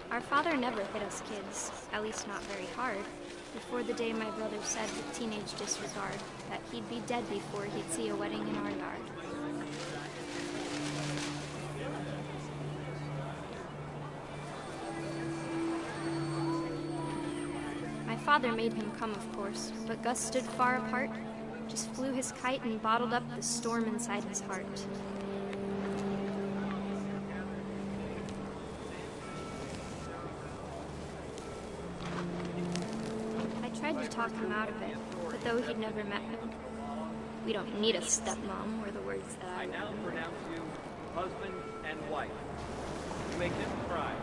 Our father never hit us kids, at least not very hard, before the day my brother said with teenage disregard that he'd be dead before he'd see a wedding in our yard. My father made him come, of course, but Gus stood far apart, just flew his kite and bottled up the storm inside his heart. I tried to talk him out of it, but though he'd never met me, we don't need a stepmom, were the words that I now remember. pronounce you husband and wife. You make them cry.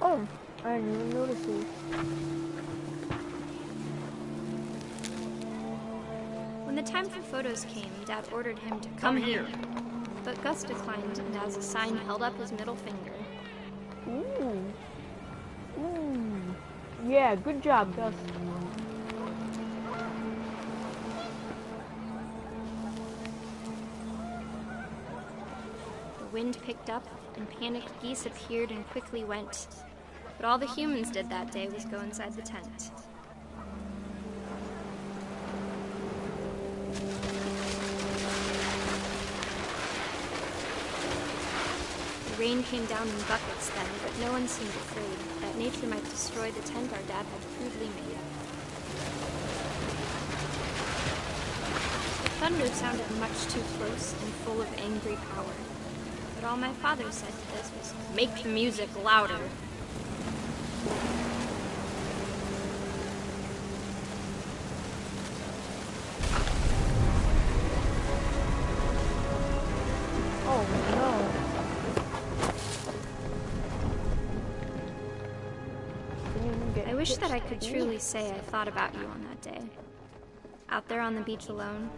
Oh, I didn't even notice these. When the time for photos came, Dad ordered him to come here. But Gus declined and as a sign held up his middle finger. Ooh. Ooh. Yeah, good job, Gus. The wind picked up and panicked geese appeared and quickly went. But all the humans did that day was go inside the tent. The rain came down in buckets then, but no one seemed afraid that nature might destroy the tent our dad had crudely made. The thunder sounded much too close and full of angry power. But all my father said to this was, "Make the music louder." I wish that I could truly say I thought about you on that day. Out there on the beach alone,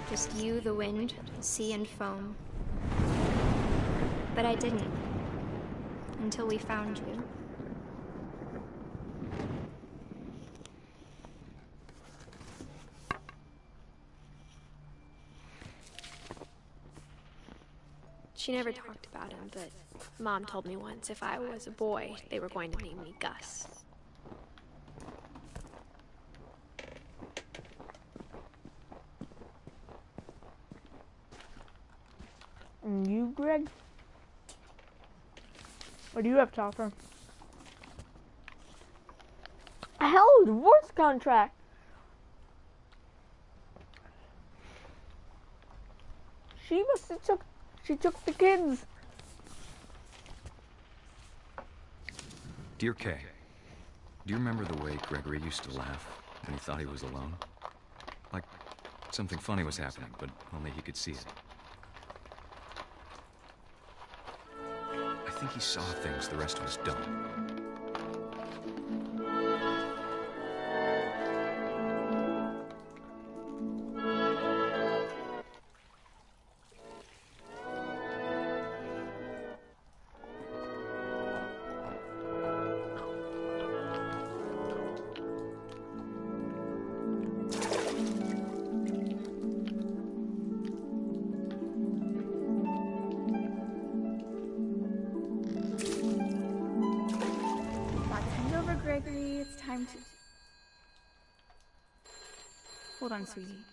just you, the wind, the sea, and foam. But I didn't. Until we found you. She never talked about him, but Mom told me once if I was a boy, they were going to name me Gus. And you, Greg? What do you have to offer? Hell, divorce contract. She must have took the kids. Dear Kay, do you remember the way Gregory used to laugh when he thought he was alone? Like something funny was happening, but only he could see it. I think he saw things the rest of us don't. Gregory, it's time to... Hold on, sweetie.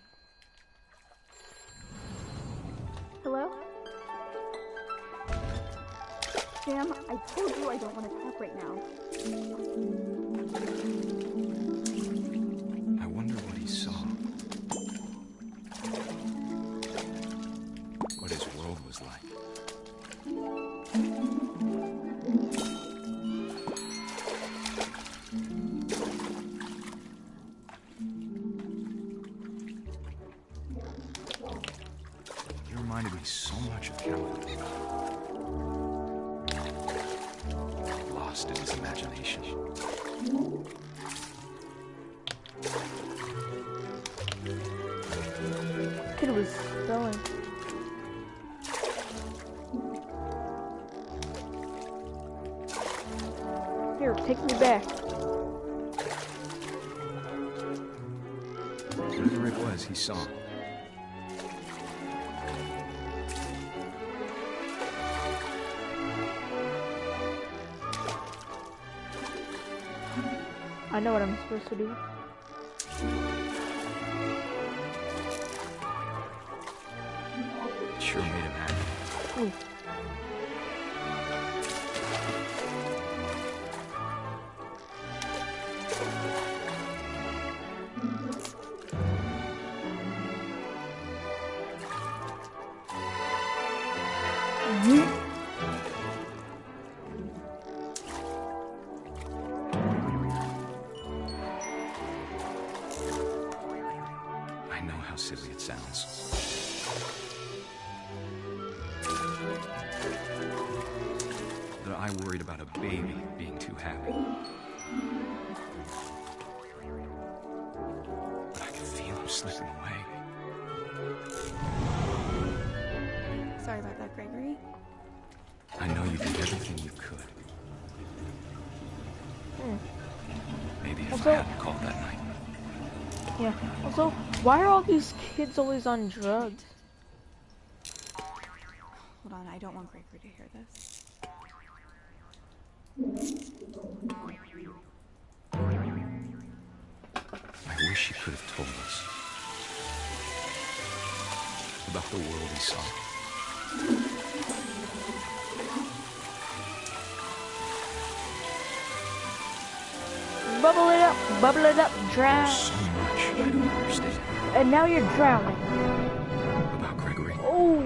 Hello? Sam, I told you I don't want to talk right now. I wonder what he saw. What his world was like. Reminded me so much of Calvin. Lost in his imagination. Kid was spelling. Here, take me back. Whatever it was he saw. I know what I'm supposed to do. It sure made him happy. Ooh. I know how silly it sounds. worried about a baby being too happy. But I can feel him slipping away. Sorry about that, Gregory. I know you did everything you could. Maybe if I hadn't called that night. Yeah. Also, why are all these kids always on drugs? Hold on, I don't want Gregory to hear this. I wish he could have told us about the world he saw. Bubble it up, drown. There's so much I don't understand. And now you're drowning. About Gregory. Oh,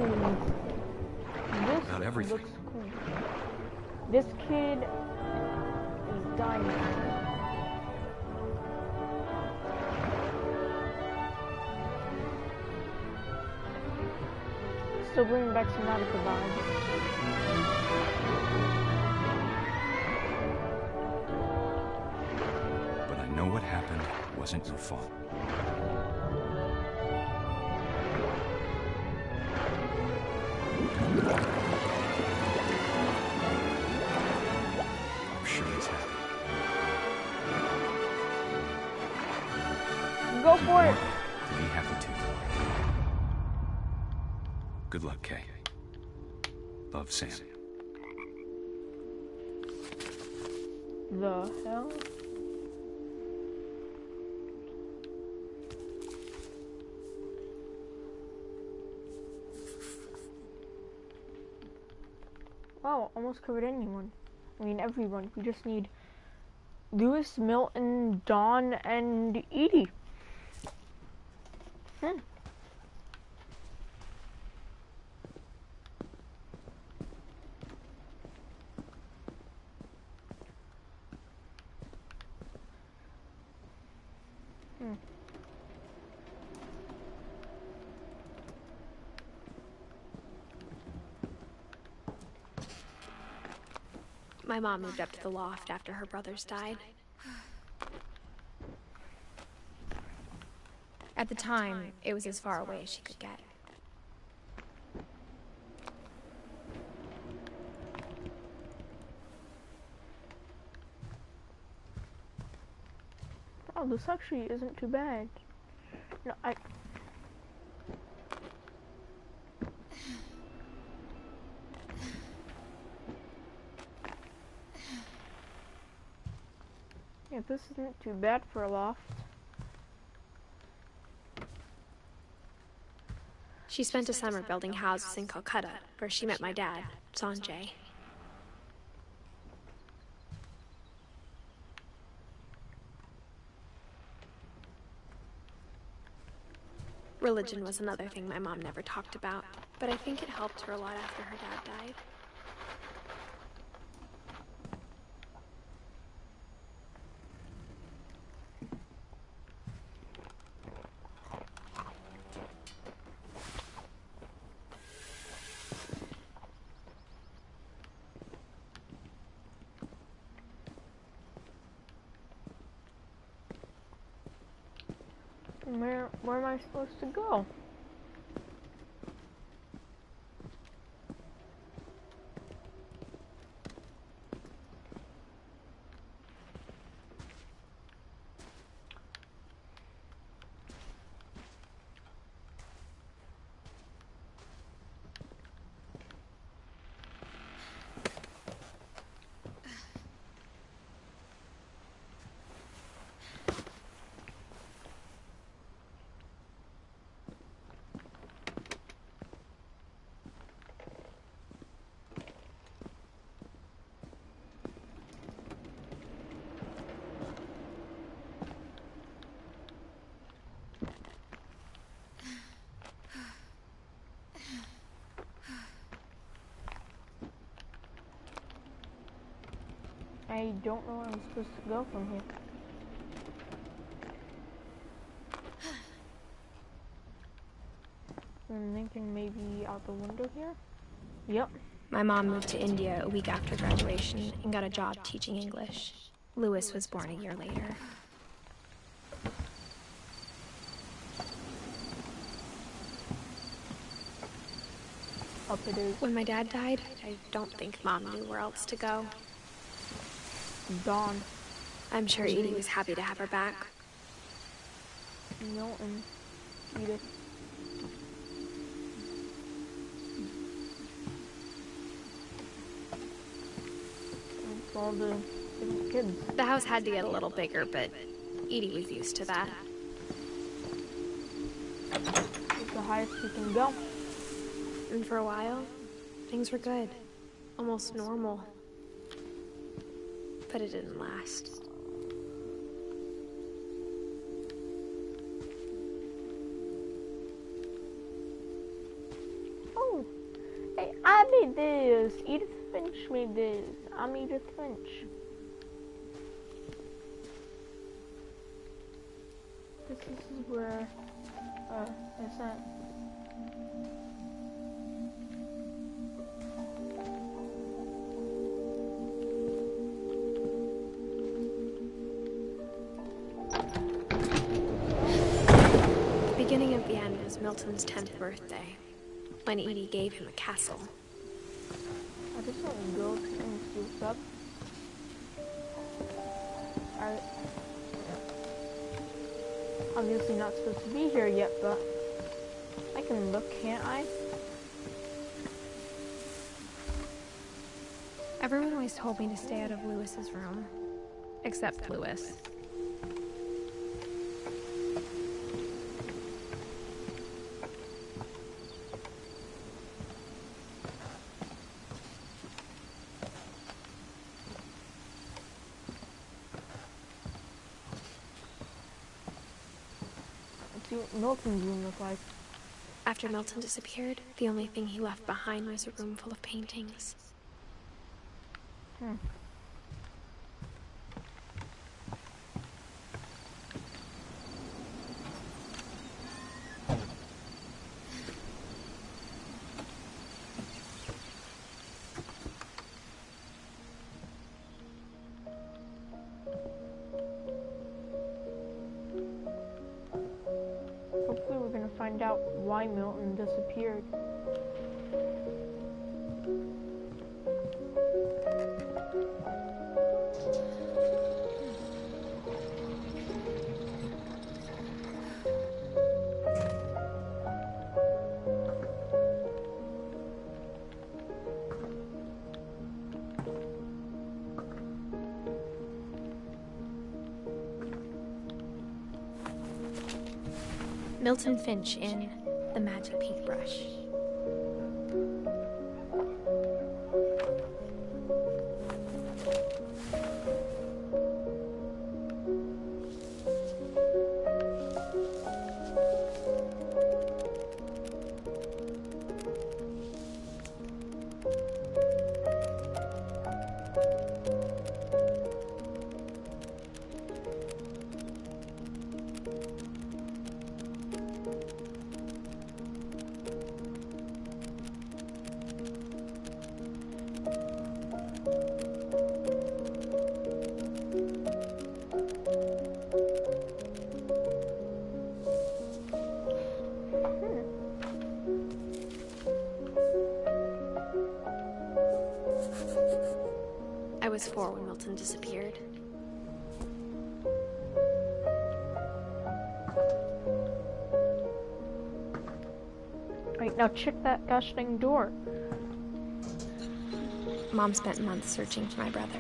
this About everything. looks cool. This kid is dying. Still bringing back some Nautica vibes. But I know what happened wasn't your fault. I'm sure he's happy. Go for it. Be happy too. Good luck, Kay. Love, Sam. The hell? Wow, almost covered anyone. I mean, everyone. We just need Lewis, Milton, Dawn, and Edie. My mom moved up to the loft after her brothers died. At the time, it was as far away as she could get. Oh, this actually isn't too bad. No, yeah, this isn't too bad for a loft. She spent a summer building houses in Calcutta, where she met my dad, Sanjay. Religion was another thing my mom never talked about, but I think it helped her a lot after her dad died. Where am I supposed to go? I don't know where I'm supposed to go from here. I'm thinking maybe out the window here. Yep. My mom moved to India a week after graduation and got a job teaching English. Lewis was born a year later. Up it is. When my dad died, I don't think Mom knew where else to go. Dawn. I'm sure Edie was happy to have her back. Milton. Edith. It's all the different kids. The house had to get a little bigger, but Edie was used to that. It's the highest you can go. And for a while, things were good. Almost normal. But it didn't last. Oh, hey, I made this. Edith Finch made this. I'm Edith Finch. This is where, it's at. The beginning of the end was Milton's 10th birthday, when Edie gave him a castle. I just want to go and see what's up. Obviously not supposed to be here yet, but I can look, can't I? Everyone always told me to stay out of Lewis's room, except Lewis. Let's see what Milton's room looked like. After Milton disappeared, the only thing he left behind was a room full of paintings. Hopefully we're gonna find out why Milton disappeared. Milton Finch in The Magic Paintbrush. I was 4 when Milton disappeared. Right, now check that gosh dang door. Mom spent months searching for my brother.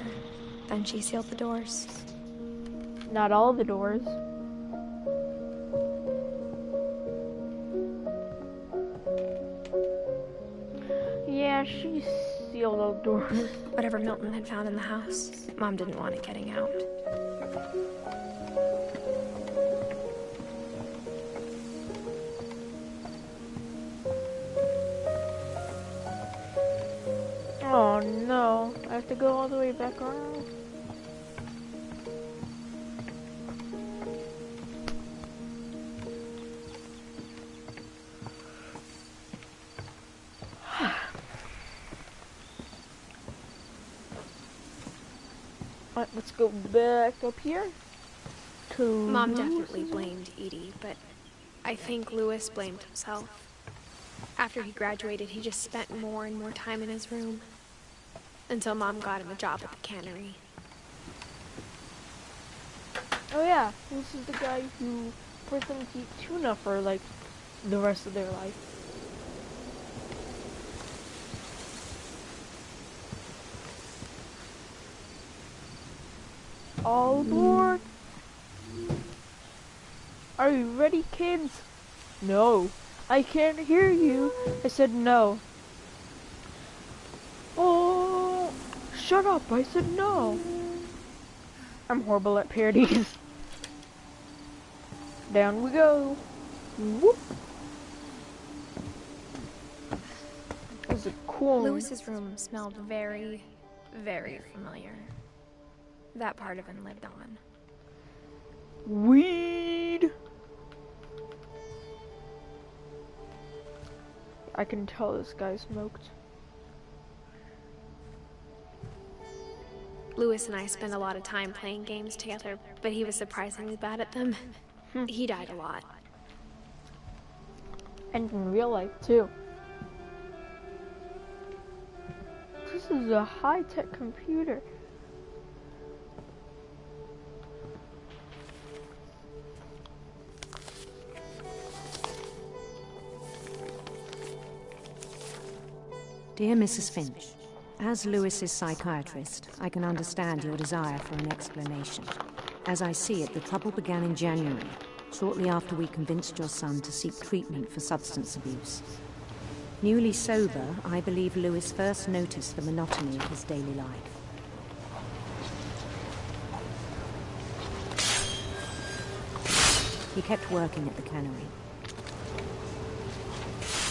Then she sealed the doors. Not all the doors. Yeah, she sealed all the doors. Whatever Milton had found in the house, Mom didn't want it getting out. Oh no, I have to go all the way back around. Alright, let's go back up here. Mom definitely blamed Edie, but I think Louis blamed himself. After he graduated, he just spent more and more time in his room. Until Mom got him a job at the cannery. Oh yeah, this is the guy who forced them to eat tuna for like the rest of their life. All aboard! Are you ready, kids? No. I can't hear you. I said no. Oh, shut up. I said no. I'm horrible at parodies. Down we go. Whoop. This is a cool. Louis's room smelled very, very familiar. That part of him lived on. Weed. I can tell this guy smoked. Louis and I spent a lot of time playing games together, but he was surprisingly bad at them. He died a lot. And in real life, too. This is a high-tech computer. Dear Mrs. Finch, as Louis's psychiatrist, I can understand your desire for an explanation. As I see it, the trouble began in January, shortly after we convinced your son to seek treatment for substance abuse. Newly sober, I believe Louis first noticed the monotony of his daily life. He kept working at the cannery,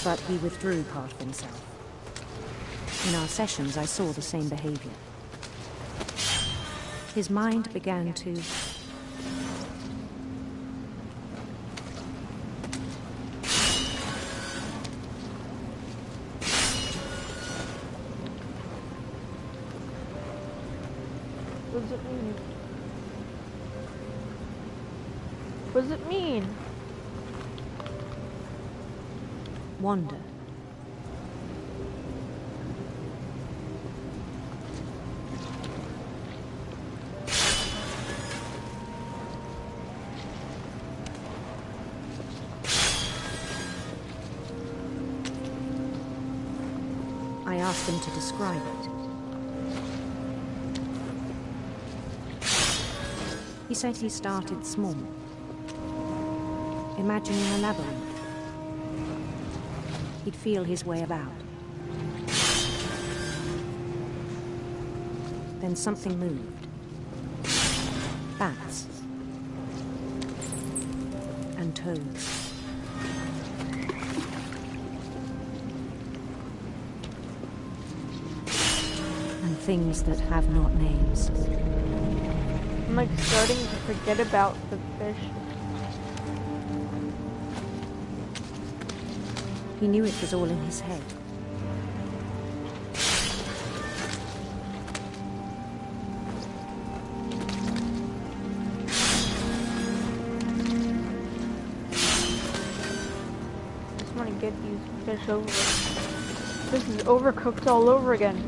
but he withdrew part of himself. In our sessions, I saw the same behavior. His mind began to... What does it mean? What does it mean? wander. I asked him to describe it. He said he started small, imagining a labyrinth. He'd feel his way about. Then something moved. Bats. And toads. And things that have not names. I'm like starting to forget about the fish. He knew it was all in his head. I just want to get these fish over. This is overcooked all over again.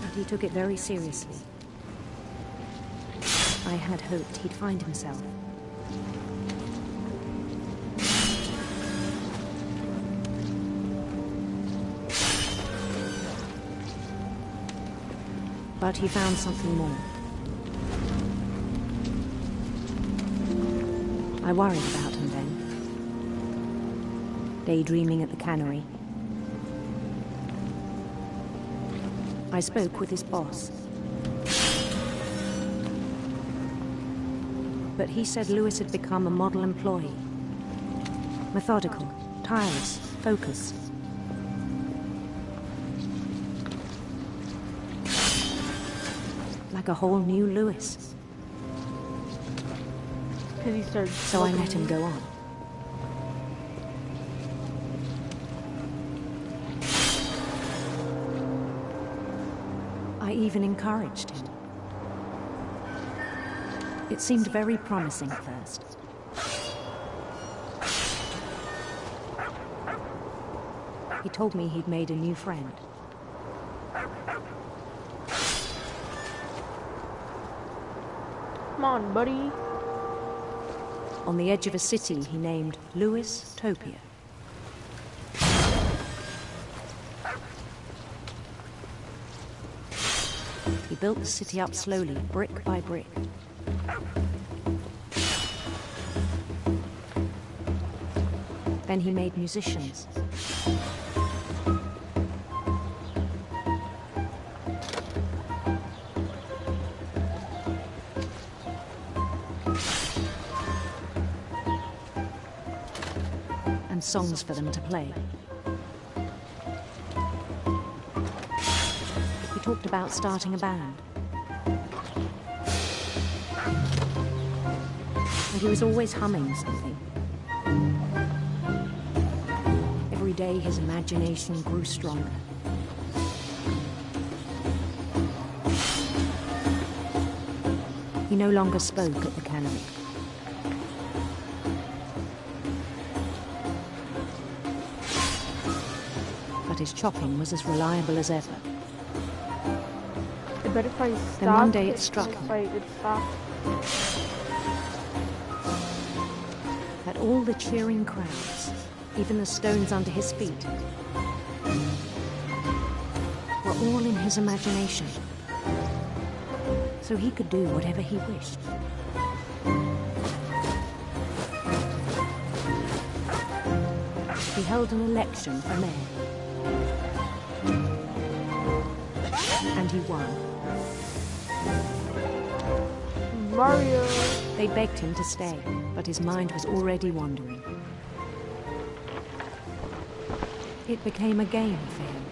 But he took it very seriously. I had hoped he'd find himself. But he found something more. I worried about him then. Daydreaming at the cannery. I spoke with his boss. But he said Louis had become a model employee. Methodical, tireless, focused. Like a whole new Louis. So I let him go on. I even encouraged him. It seemed very promising at first. He told me he'd made a new friend. Come on, buddy. On the edge of a city he named Louis Topia. He built the city up slowly, brick by brick. Then he made musicians. And songs for them to play. He talked about starting a band. And he was always humming something. Every day his imagination grew stronger. He no longer spoke at the cannery. But his chopping was as reliable as ever. I bet if I stopped, then one day it struck him it stopped. that all the cheering crowds, even the stones under his feet, were all in his imagination. So he could do whatever he wished. He held an election for mayor. And he won. Mario! They begged him to stay, but his mind was already wandering. It became a game for him.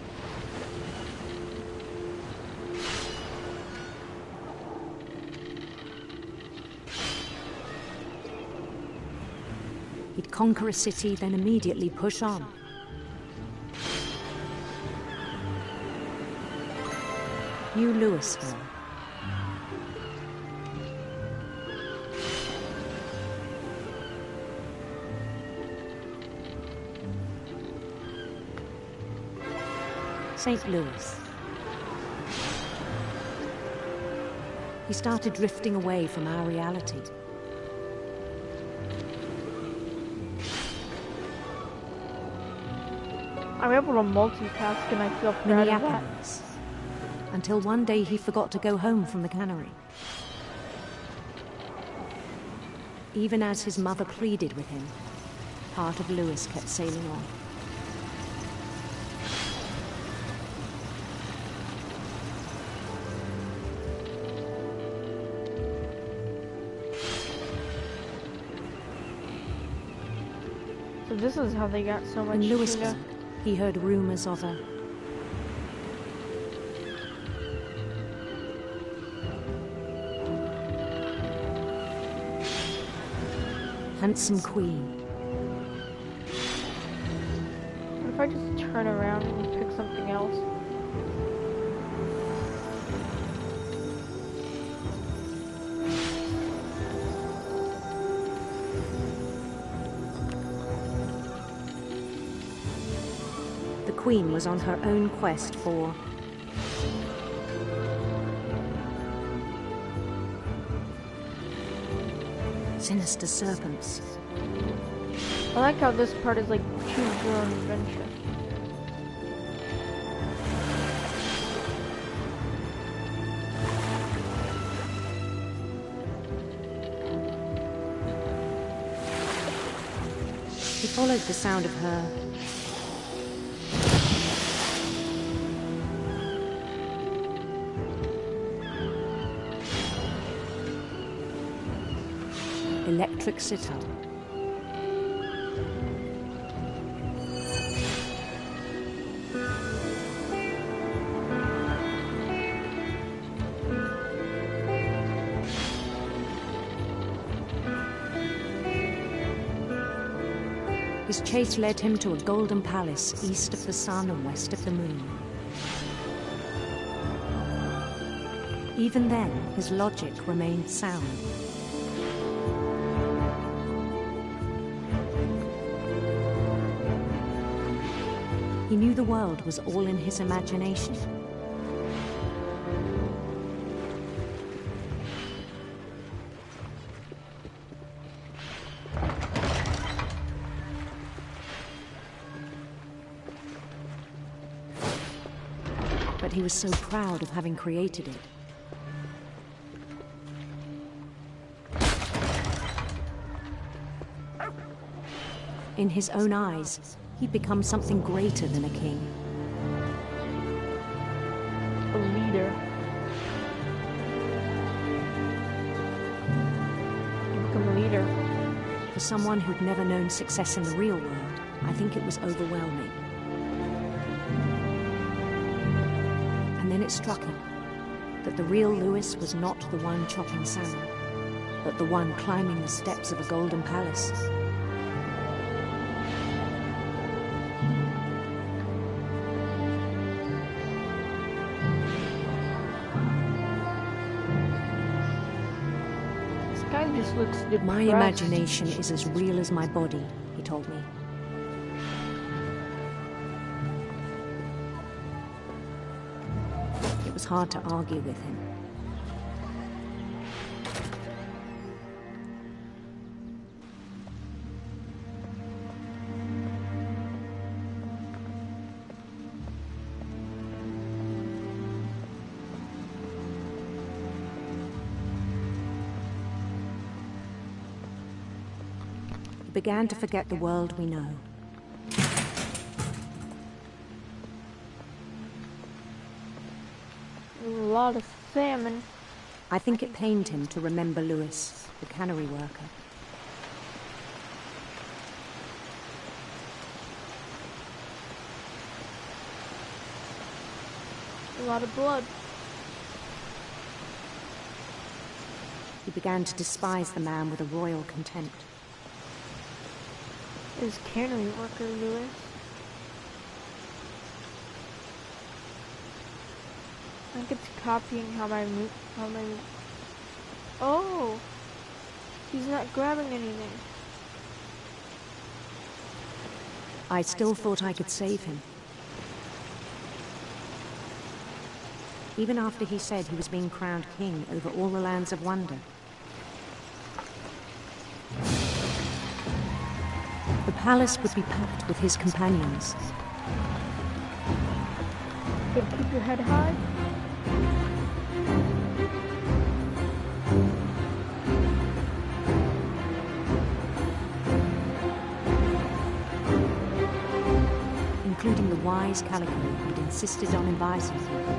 He'd conquer a city, then immediately push on. New Louisville. St. Louis. He started drifting away from our reality. I'm able to multitask and I feel proud of that. Minneapolis. Until one day he forgot to go home from the cannery. Even as his mother pleaded with him, part of Louis kept sailing on. So this is how they got so much In Louisville, tuna. he heard rumors of a handsome queen. What if I just turn around and pick something else? The queen was on her own quest for sinister serpents. I like how this part is like choose your own adventure. He followed the sound of her electric sitar. His chase led him to a golden palace east of the sun and west of the moon. Even then, his logic remained sound. He knew the world was all in his imagination. But he was so proud of having created it. In his own eyes, he'd become something greater than a king. A leader. You become a leader. For someone who'd never known success in the real world, I think it was overwhelming. And then it struck him that the real Lewis was not the one chopping salmon, but the one climbing the steps of a golden palace. Just looks depressed. My imagination is as real as my body, he told me. It was hard to argue with him. Began to forget the world we know. A lot of salmon. I think it pained him to remember Lewis, the cannery worker. A lot of blood. He began to despise the man with a royal contempt. Is cannery worker Lewis? I think it's copying how my oh, he's not grabbing anything. I still thought I could save him. Even after he said he was being crowned king over all the lands of wonder. The palace would be packed with his companions. But keep your head high. Including the wise Calico who'd insisted on inviting him.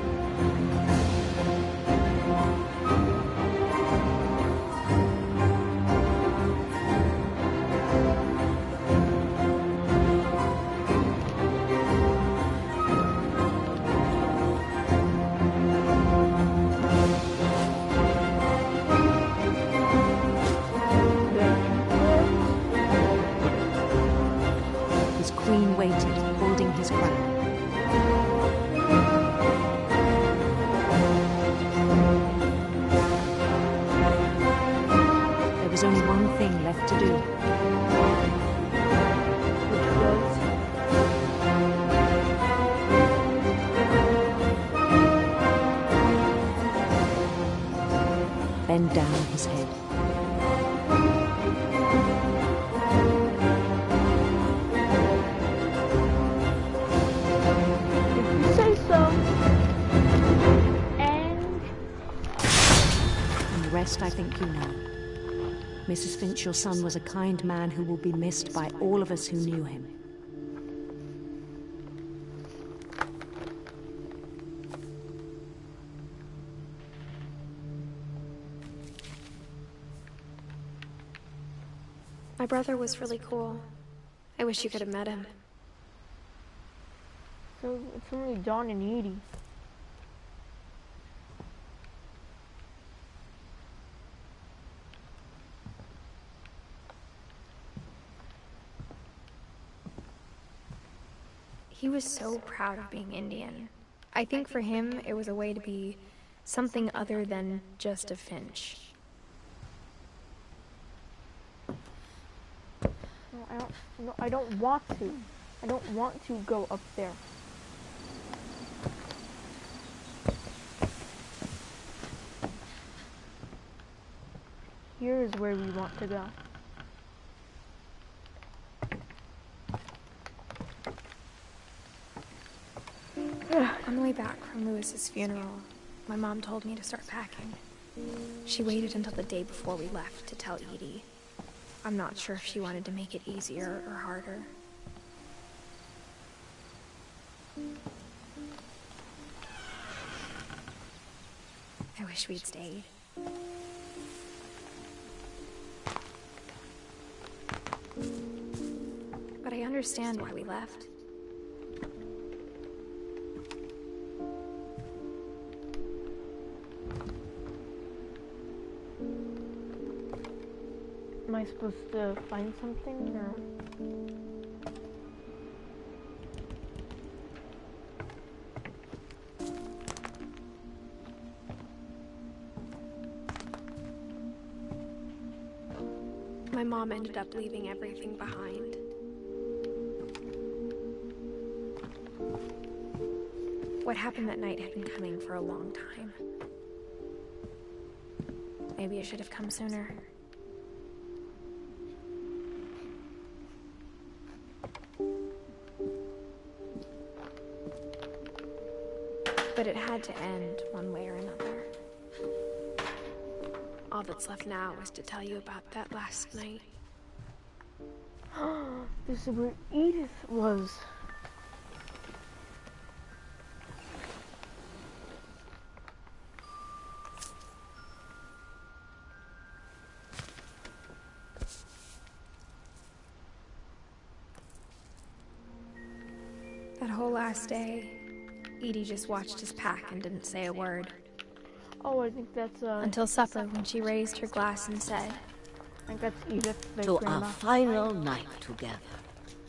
Bend down his head. If you say so. And the rest I think you know. Mrs. Finch, your son was a kind man who will be missed by all of us who knew him. My brother was really cool. I wish you could have met him. So it's only Dawn and Edie. He was so proud of being Indian. I think for him, it was a way to be Something other than just a Finch. No, I don't want to. I don't want to go up there. Here is where we want to go. On the way back from Lewis's funeral, my mom told me to start packing. She waited until the day before we left to tell Edie. I'm not sure if she wanted to make it easier or harder. I wish we'd stayed. But I understand why we left. Am I supposed to find something, or? My mom ended up leaving everything behind. What happened that night had been coming for a long time. Maybe it should have come sooner. But it had to end one way or another. All that's left now is to tell you about that last night. This is where Edith was. That whole last day, Edie just watched us pack and didn't say a word. Oh, I think that's until supper, when she raised her glass and said, I think that's Edith, the to grandma. our final night together,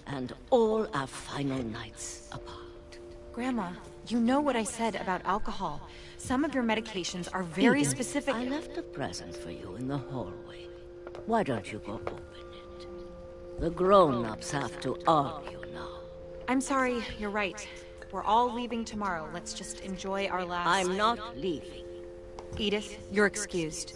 and all our final nights apart. Grandma, you know what I said about alcohol. Some of your medications are very Edith, specific. I left a present for you in the hallway. Why don't you go open it? The grown-ups have to argue now. I'm sorry, you're right. We're all leaving tomorrow. Let's just enjoy our last... I'm not leaving. Edith, you're excused.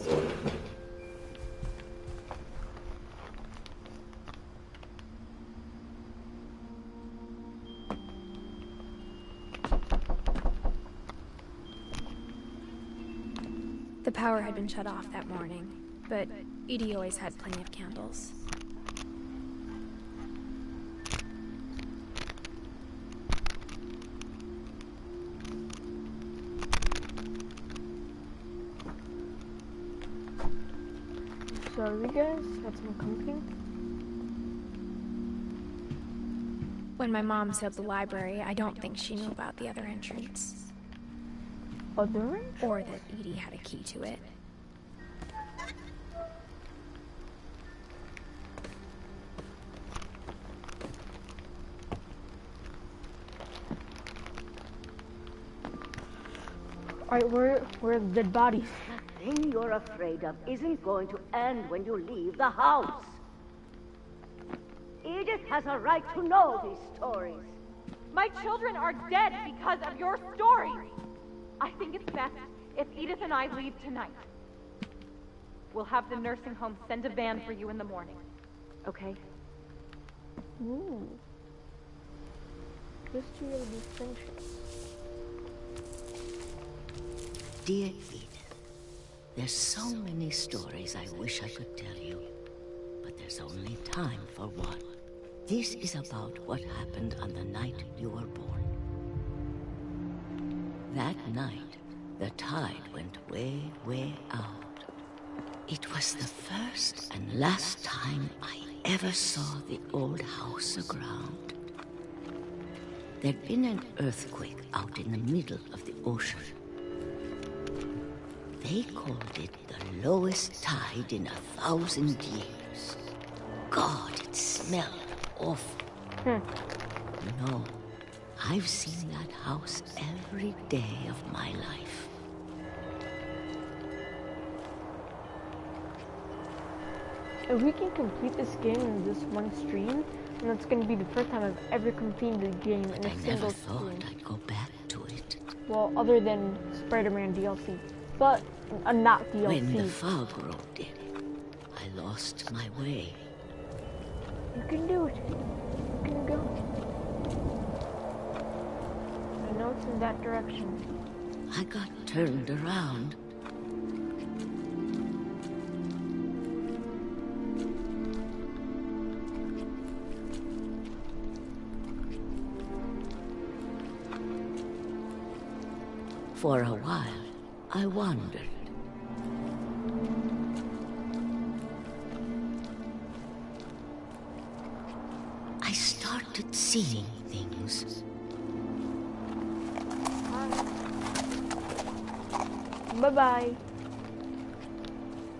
The power had been shut off that morning, but Edie always had plenty of candles. Sorry guys, had some company. When my mom sealed the library, I don't think she knew about the other entrance. Other entrance? Or that Edie had a key to it. Alright, where are the dead bodies? The thing you're afraid of isn't going to end when you leave the house. Edith has a right to know these stories. My children are dead because of your story. I think it's best if Edith and I leave tonight. We'll have the nursing home send a van for you in the morning. Okay? Ooh. This two will be friendships. Dear Edith, there's so many stories I wish I could tell you, but there's only time for one. This is about what happened on the night you were born. That night, the tide went way, way out. It was the first and last time I ever saw the old house aground. There'd been an earthquake out in the middle of the ocean. They called it the lowest tide in 1,000 years. God, it smelled awful. No, I've seen that house every day of my life. If we can complete this game in this one stream, then that's going to be the first time I've ever completed the game in a single stream. I never thought I'd go back to it. Well, other than Spider-Man DLC, but not DLC. When the fog rolled in, I lost my way. You can do it. You can go. I know it's in that direction. I got turned around. For a while, I wandered. I started seeing things. Bye-bye.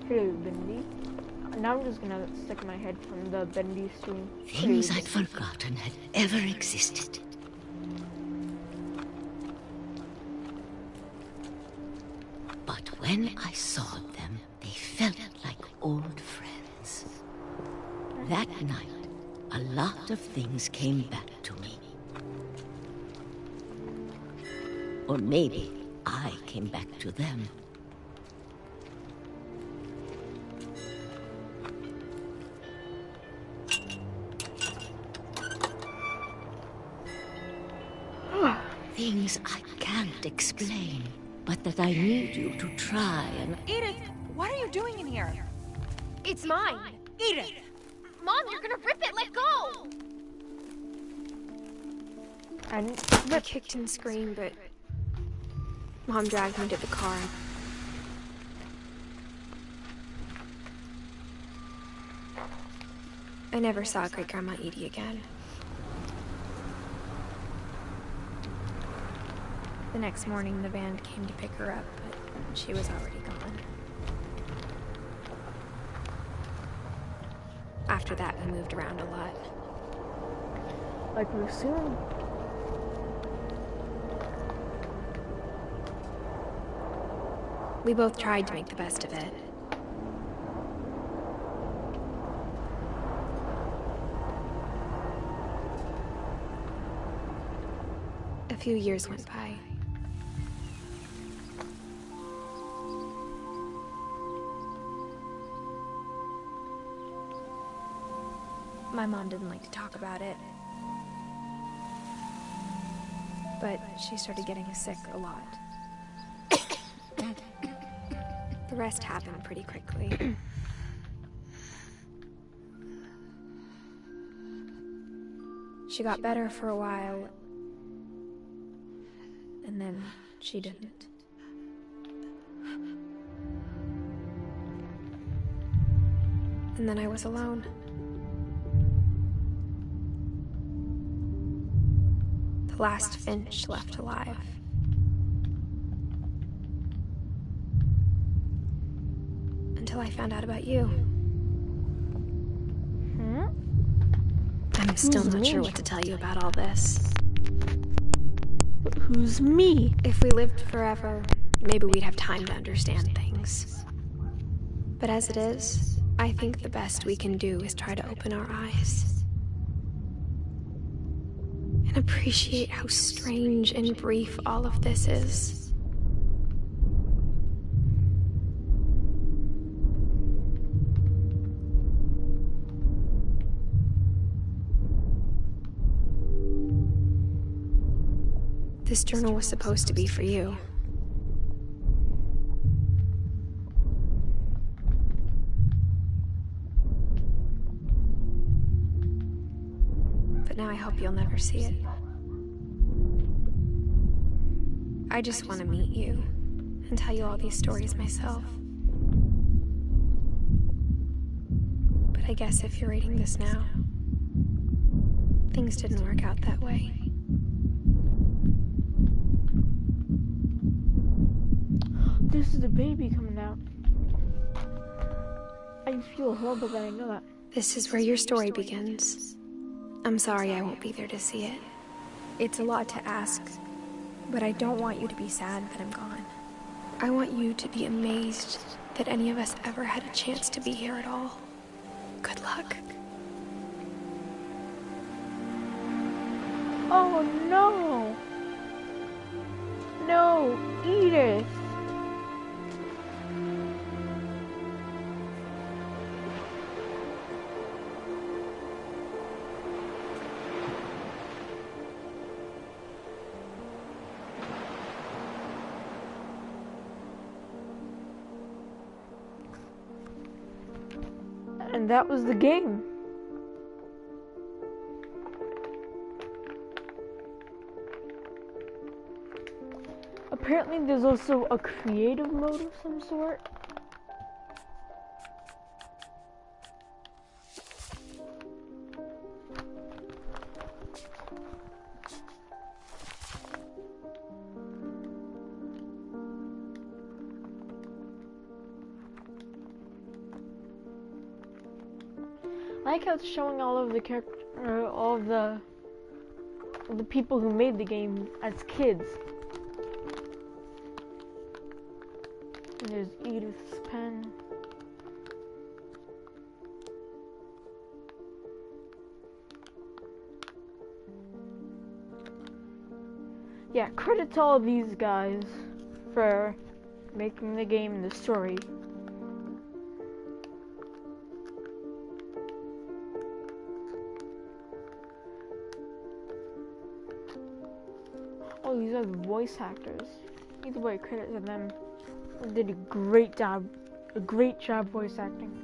Hello, Bendy. Now I'm just gonna stick my head from the Bendy stream. Things I'd forgotten had ever existed. But when I saw them, they felt like old friends. That night, a lot of things came back to me. Or maybe I came back to them. Things I can't explain, but that I need you to try and... Edith, what are you doing in here? It's mine. Edith! Mom, you're gonna rip it. Let go. I kicked and screamed, but Mom dragged me to the car. I never saw Great-Grandma Edie again. The next morning, the band came to pick her up, but she was already gone. After that, we moved around a lot. Like we assumed. We both tried to make the best of it. A few years went by. My mom didn't like to talk about it. But she started getting sick a lot. The rest happened pretty quickly. She got better for a while, and then she didn't. And then I was alone. The last Finch left alive. Until I found out about you. I'm still not sure what to tell you about all this. Who's me? If we lived forever, maybe we'd have time to understand things. But as it is, I think the best we can do is try to open our eyes. And appreciate how strange and brief all of this is. This journal was supposed to be for you. But now I hope you'll never see it. I just want to meet you and tell you all these stories myself. But I guess if you're reading this now, things didn't work out that way. This is the baby coming out. I feel horrible that I know that. This is where your story begins. I'm sorry I won't be there to see it. It's a lot to ask, but I don't want you to be sad that I'm gone. I want you to be amazed that any of us ever had a chance to be here at all. Good luck. Oh no! No, Edith! And that was the game. Apparently there's also a creative mode of some sort. I like how it's showing all of the all of the people who made the game as kids. And there's Edith's pen. Yeah, credit to all of these guys for making the game and the story. Oh, these are the voice actors. Either way, credit to them. They did a great job voice acting.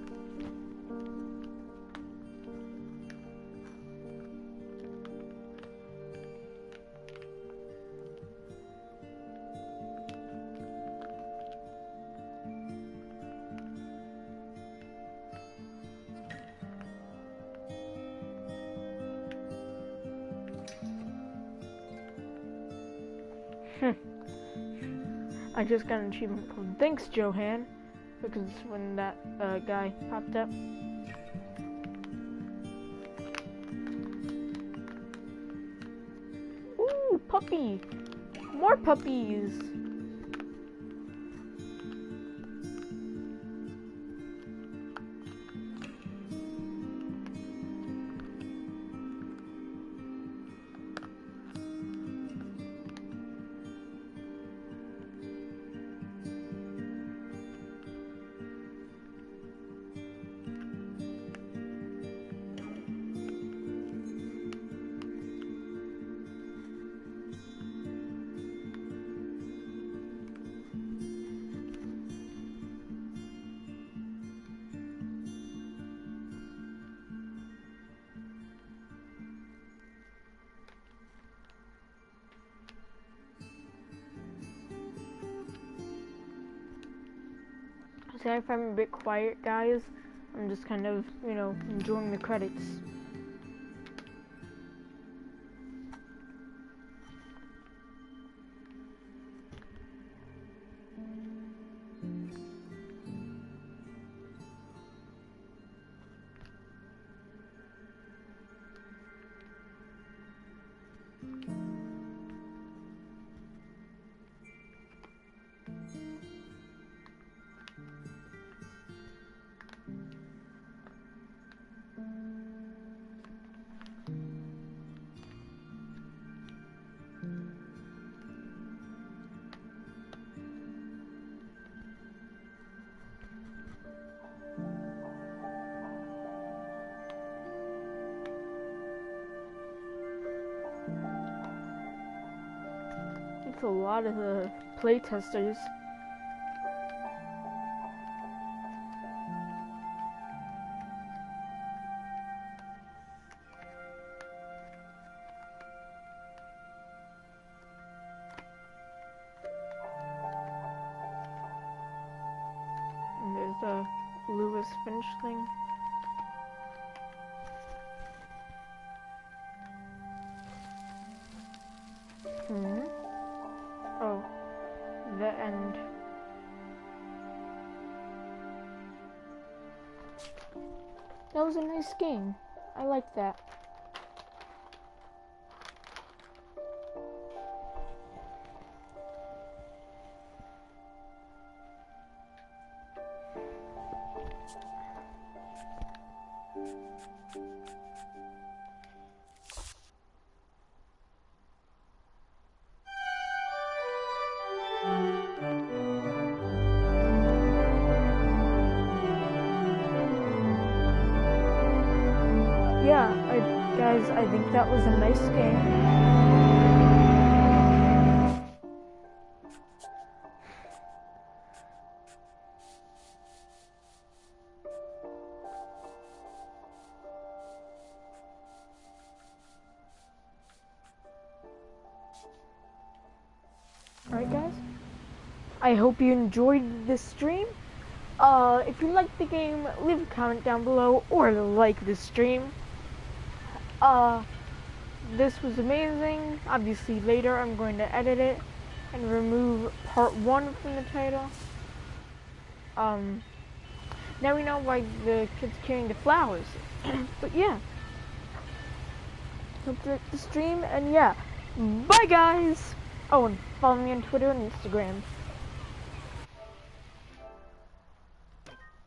I just got an achievement called Thanks, Johan, because when that guy popped up. Ooh, puppy! More puppies! See, if I'm a bit quiet, guys, I'm just kind of, you know, enjoying the credits. It's a lot of the playtesters. And there's the Lewis Finch thing. Oh, the end. That was a nice game. I like that. guys, I think that was a nice game. Alright guys, I hope you enjoyed this stream. If you liked the game, leave a comment down below or like this stream. This was amazing. Obviously later I'm going to edit it and remove part 1 from the title. Now we know why the kid's carrying the flowers. But yeah. Hope you liked the stream, and yeah. Bye guys! Oh, and follow me on Twitter and Instagram.